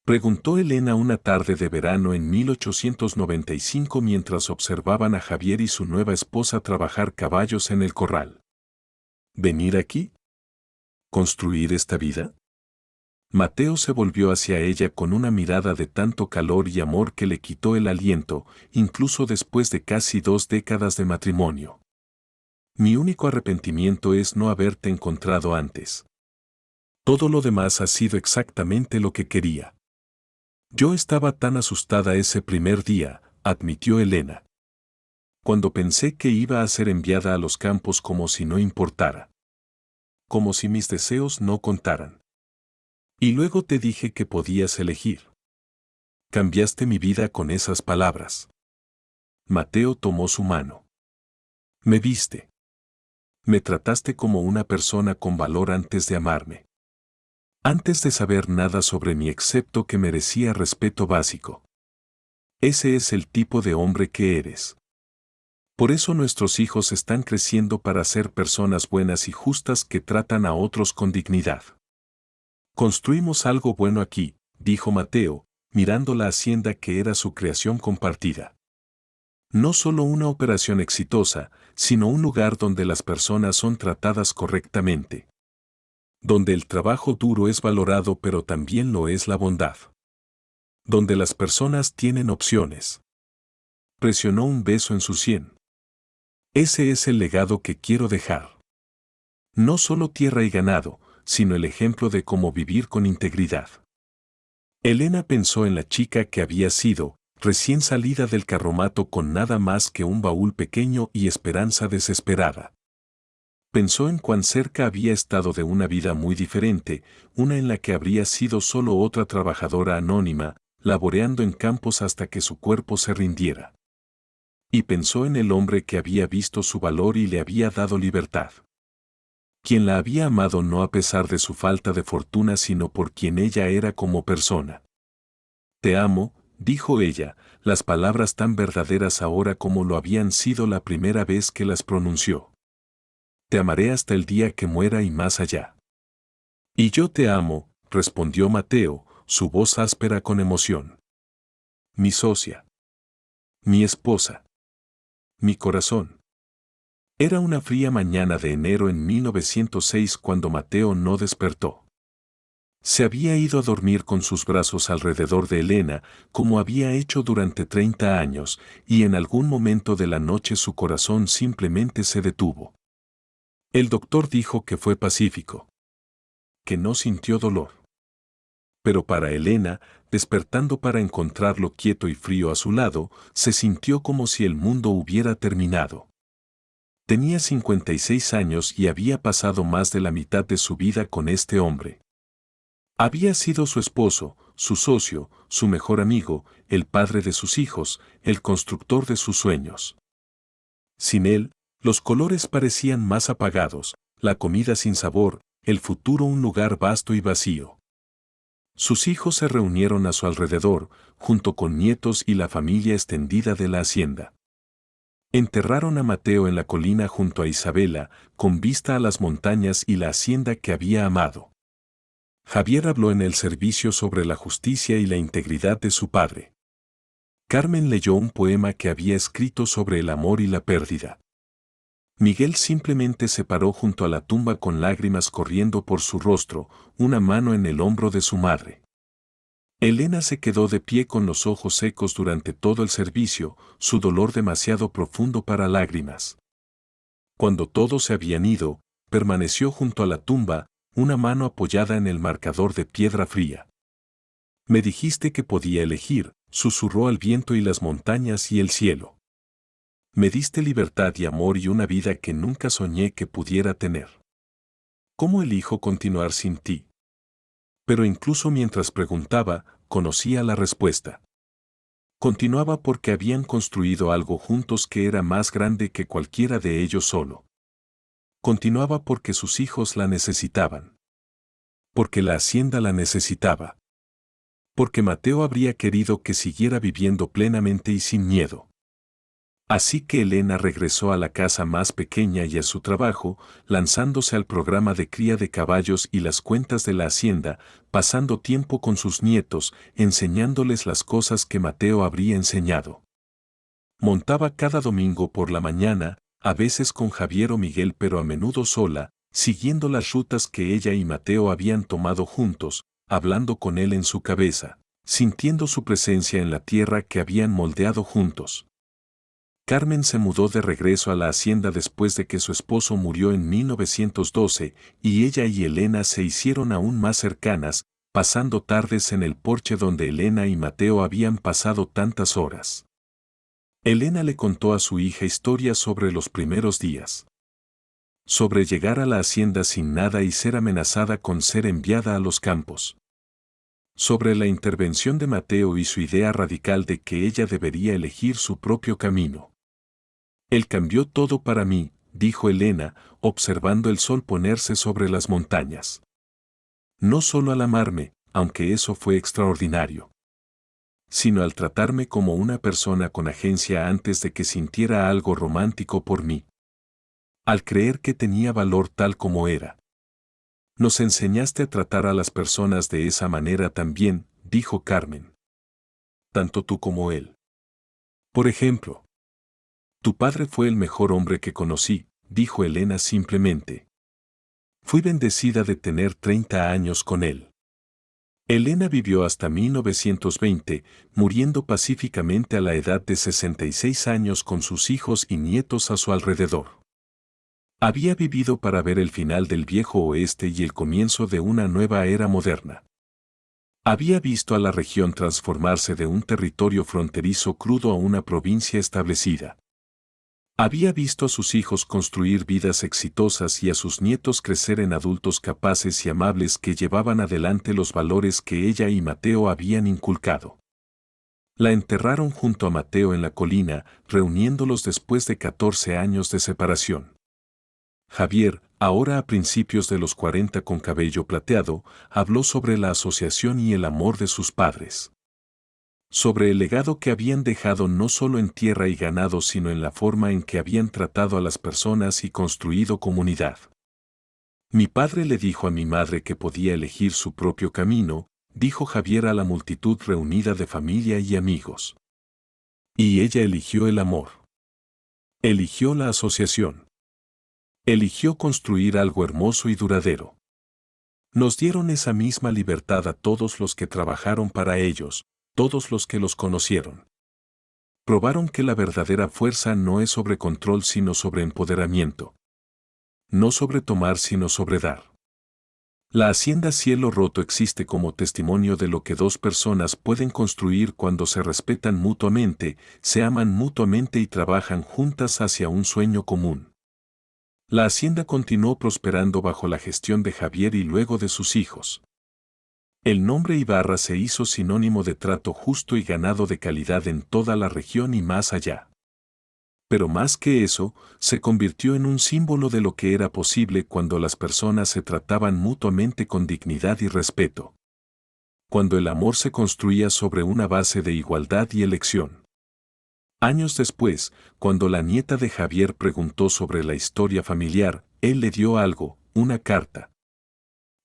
Preguntó Elena una tarde de verano en 1895 mientras observaban a Javier y su nueva esposa trabajar caballos en el corral. ¿Venir aquí? ¿Construir esta vida? Mateo se volvió hacia ella con una mirada de tanto calor y amor que le quitó el aliento, incluso después de casi 2 décadas de matrimonio. Mi único arrepentimiento es no haberte encontrado antes. Todo lo demás ha sido exactamente lo que quería. Yo estaba tan asustada ese primer día, admitió Elena. Cuando pensé que iba a ser enviada a los campos como si no importara. Como si mis deseos no contaran. Y luego te dije que podías elegir. Cambiaste mi vida con esas palabras. Mateo tomó su mano. Me viste. Me trataste como una persona con valor antes de amarme. Antes de saber nada sobre mí excepto que merecía respeto básico. Ese es el tipo de hombre que eres. Por eso nuestros hijos están creciendo para ser personas buenas y justas que tratan a otros con dignidad. Construimos algo bueno aquí, dijo Mateo, mirando la hacienda que era su creación compartida. No solo una operación exitosa, sino un lugar donde las personas son tratadas correctamente. Donde el trabajo duro es valorado pero también lo es la bondad. Donde las personas tienen opciones. Presionó un beso en su sien. Ese es el legado que quiero dejar. No solo tierra y ganado, sino el ejemplo de cómo vivir con integridad. Elena pensó en la chica que había sido, recién salida del carromato con nada más que un baúl pequeño y esperanza desesperada. Pensó en cuán cerca había estado de una vida muy diferente, una en la que habría sido solo otra trabajadora anónima, laboreando en campos hasta que su cuerpo se rindiera. Y pensó en el hombre que había visto su valor y le había dado libertad. Quien la había amado no a pesar de su falta de fortuna sino por quien ella era como persona. Te amo, dijo ella, las palabras tan verdaderas ahora como lo habían sido la primera vez que las pronunció. Te amaré hasta el día que muera y más allá. Y yo te amo, respondió Mateo, su voz áspera con emoción. Mi socia. Mi esposa. Mi corazón. Era una fría mañana de enero en 1906 cuando Mateo no despertó. Se había ido a dormir con sus brazos alrededor de Elena, como había hecho durante 30 años, y en algún momento de la noche su corazón simplemente se detuvo. El doctor dijo que fue pacífico. Que no sintió dolor. Pero para Elena, despertando para encontrarlo quieto y frío a su lado, se sintió como si el mundo hubiera terminado. Tenía 56 años y había pasado más de la mitad de su vida con este hombre. Había sido su esposo, su socio, su mejor amigo, el padre de sus hijos, el constructor de sus sueños. Sin él, los colores parecían más apagados, la comida sin sabor, el futuro un lugar vasto y vacío. Sus hijos se reunieron a su alrededor, junto con nietos y la familia extendida de la hacienda. Enterraron a Mateo en la colina junto a Isabela, con vista a las montañas y la hacienda que había amado. Javier habló en el servicio sobre la justicia y la integridad de su padre. Carmen leyó un poema que había escrito sobre el amor y la pérdida. Miguel simplemente se paró junto a la tumba con lágrimas corriendo por su rostro, una mano en el hombro de su madre. Elena se quedó de pie con los ojos secos durante todo el servicio, su dolor demasiado profundo para lágrimas. Cuando todos se habían ido, permaneció junto a la tumba, una mano apoyada en el marcador de piedra fría. Me dijiste que podía elegir, susurró al viento y las montañas y el cielo. Me diste libertad y amor y una vida que nunca soñé que pudiera tener. ¿Cómo elijo continuar sin ti? Pero incluso mientras preguntaba, conocía la respuesta. Continuaba porque habían construido algo juntos que era más grande que cualquiera de ellos solo. Continuaba porque sus hijos la necesitaban. Porque la hacienda la necesitaba. Porque Mateo habría querido que siguiera viviendo plenamente y sin miedo. Así que Elena regresó a la casa más pequeña y a su trabajo, lanzándose al programa de cría de caballos y las cuentas de la hacienda, pasando tiempo con sus nietos, enseñándoles las cosas que Mateo habría enseñado. Montaba cada domingo por la mañana, a veces con Javier o Miguel pero a menudo sola, siguiendo las rutas que ella y Mateo habían tomado juntos, hablando con él en su cabeza, sintiendo su presencia en la tierra que habían moldeado juntos. Carmen se mudó de regreso a la hacienda después de que su esposo murió en 1912, y ella y Elena se hicieron aún más cercanas, pasando tardes en el porche donde Elena y Mateo habían pasado tantas horas. Elena le contó a su hija historias sobre los primeros días. Sobre llegar a la hacienda sin nada y ser amenazada con ser enviada a los campos. Sobre la intervención de Mateo y su idea radical de que ella debería elegir su propio camino. Él cambió todo para mí, dijo Elena, observando el sol ponerse sobre las montañas. No solo al amarme, aunque eso fue extraordinario, sino al tratarme como una persona con agencia antes de que sintiera algo romántico por mí. Al creer que tenía valor tal como era. Nos enseñaste a tratar a las personas de esa manera también, dijo Carmen. Tanto tú como él. Por ejemplo, tu padre fue el mejor hombre que conocí, dijo Elena simplemente. Fui bendecida de tener 30 años con él. Elena vivió hasta 1920, muriendo pacíficamente a la edad de 66 años con sus hijos y nietos a su alrededor. Había vivido para ver el final del viejo oeste y el comienzo de una nueva era moderna. Había visto a la región transformarse de un territorio fronterizo crudo a una provincia establecida. Había visto a sus hijos construir vidas exitosas y a sus nietos crecer en adultos capaces y amables que llevaban adelante los valores que ella y Mateo habían inculcado. La enterraron junto a Mateo en la colina, reuniéndolos después de 14 años de separación. Javier, ahora a principios de los 40 con cabello plateado, habló sobre la asociación y el amor de sus padres. Sobre el legado que habían dejado no solo en tierra y ganado sino en la forma en que habían tratado a las personas y construido comunidad. Mi padre le dijo a mi madre que podía elegir su propio camino, dijo Javier a la multitud reunida de familia y amigos. Y ella eligió el amor. Eligió la asociación. Eligió construir algo hermoso y duradero. Nos dieron esa misma libertad a todos los que trabajaron para ellos, todos los que los conocieron. Probaron que la verdadera fuerza no es sobre control sino sobre empoderamiento. No sobre tomar sino sobre dar. La hacienda Cielo Roto existe como testimonio de lo que dos personas pueden construir cuando se respetan mutuamente, se aman mutuamente y trabajan juntas hacia un sueño común. La hacienda continuó prosperando bajo la gestión de Javier y luego de sus hijos. El nombre Ibarra se hizo sinónimo de trato justo y ganado de calidad en toda la región y más allá. Pero más que eso, se convirtió en un símbolo de lo que era posible cuando las personas se trataban mutuamente con dignidad y respeto. Cuando el amor se construía sobre una base de igualdad y elección. Años después, cuando la nieta de Javier preguntó sobre la historia familiar, él le dio algo, una carta.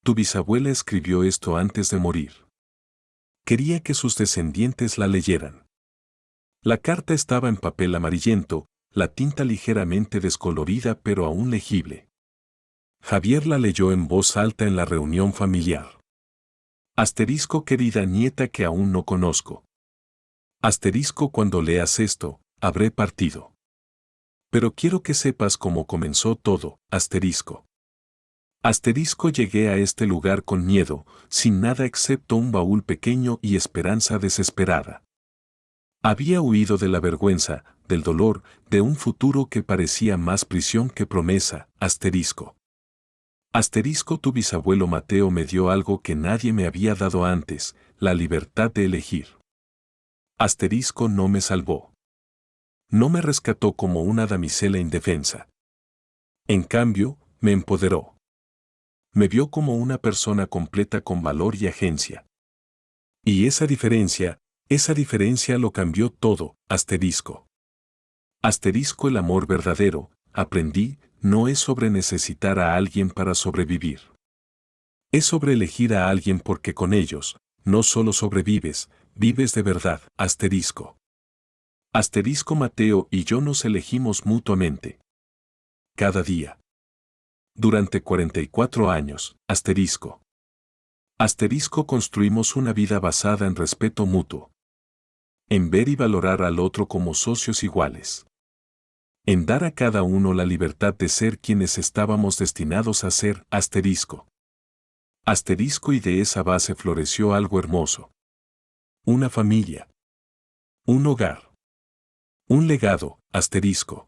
Tu bisabuela escribió esto antes de morir. Quería que sus descendientes la leyeran. La carta estaba en papel amarillento, la tinta ligeramente descolorida pero aún legible. Javier la leyó en voz alta en la reunión familiar. Asterisco querida nieta que aún no conozco. Asterisco cuando leas esto, habré partido. Pero quiero que sepas cómo comenzó todo, asterisco. Asterisco llegué a este lugar con miedo, sin nada excepto un baúl pequeño y esperanza desesperada. Había huido de la vergüenza, del dolor, de un futuro que parecía más prisión que promesa, asterisco. Asterisco tu bisabuelo Mateo me dio algo que nadie me había dado antes, la libertad de elegir. Asterisco no me salvó. No me rescató como una damisela indefensa. En cambio, me empoderó. Me vio como una persona completa con valor y agencia. Y esa diferencia lo cambió todo, asterisco. Asterisco el amor verdadero, aprendí, no es sobre necesitar a alguien para sobrevivir. Es sobre elegir a alguien porque con ellos, no solo sobrevives, vives de verdad, asterisco. Asterisco Mateo y yo nos elegimos mutuamente. Cada día. Durante 44 años, asterisco. Asterisco construimos una vida basada en respeto mutuo. En ver y valorar al otro como socios iguales. En dar a cada uno la libertad de ser quienes estábamos destinados a ser, asterisco. Asterisco y de esa base floreció algo hermoso. Una familia. Un hogar. Un legado, asterisco.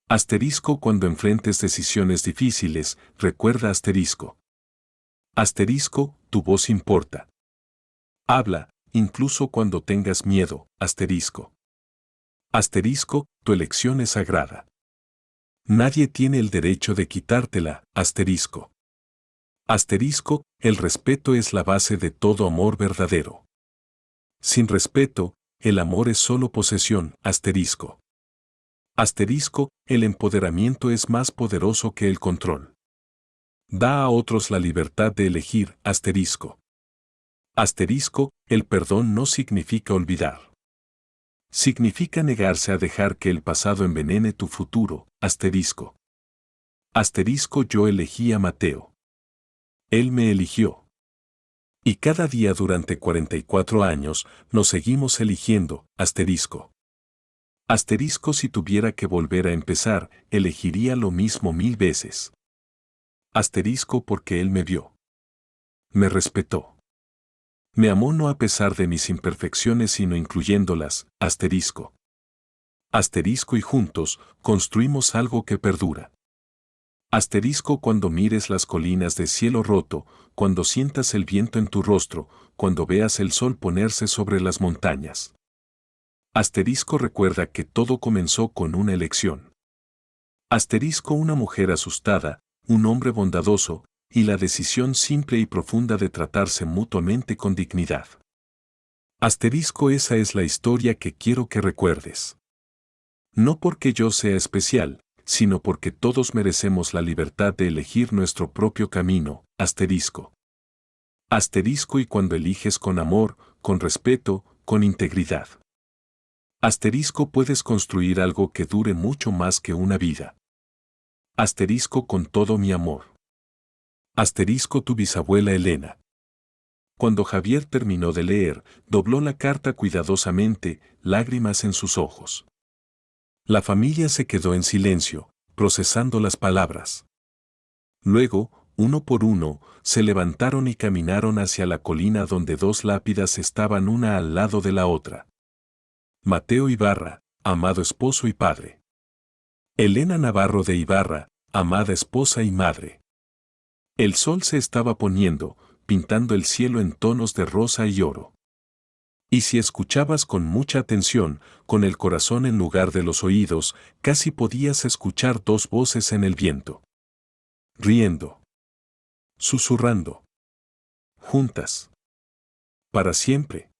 Asterisco cuando enfrentes decisiones difíciles, recuerda asterisco. Asterisco, tu voz importa. Habla, incluso cuando tengas miedo, asterisco. Asterisco, tu elección es sagrada. Nadie tiene el derecho de quitártela, asterisco. Asterisco, el respeto es la base de todo amor verdadero. Sin respeto, el amor es solo posesión, asterisco. Asterisco, el empoderamiento es más poderoso que el control. Da a otros la libertad de elegir, asterisco. Asterisco, el perdón no significa olvidar. Significa negarse a dejar que el pasado envenene tu futuro, asterisco. Asterisco yo elegí a Mateo. Él me eligió. Y cada día durante 44 años nos seguimos eligiendo, asterisco. Asterisco si tuviera que volver a empezar, elegiría lo mismo 1000 veces. Asterisco porque él me vio. Me respetó. Me amó no a pesar de mis imperfecciones sino incluyéndolas, asterisco. Asterisco y juntos, construimos algo que perdura. Asterisco cuando mires las colinas de cielo roto, cuando sientas el viento en tu rostro, cuando veas el sol ponerse sobre las montañas. Asterisco recuerda que todo comenzó con una elección. Asterisco una mujer asustada, un hombre bondadoso, y la decisión simple y profunda de tratarse mutuamente con dignidad. Asterisco esa es la historia que quiero que recuerdes. No porque yo sea especial, sino porque todos merecemos la libertad de elegir nuestro propio camino, asterisco. Asterisco y cuando eliges con amor, con respeto, con integridad. Asterisco puedes construir algo que dure mucho más que una vida. Asterisco con todo mi amor. Asterisco tu bisabuela Elena. Cuando Javier terminó de leer, dobló la carta cuidadosamente, lágrimas en sus ojos. La familia se quedó en silencio, procesando las palabras. Luego, uno por uno, se levantaron y caminaron hacia la colina donde dos lápidas estaban una al lado de la otra. Mateo Ibarra, amado esposo y padre. Elena Navarro de Ibarra, amada esposa y madre. El sol se estaba poniendo, pintando el cielo en tonos de rosa y oro. Y si escuchabas con mucha atención, con el corazón en lugar de los oídos, casi podías escuchar dos voces en el viento. Riendo. Susurrando. Juntas. Para siempre.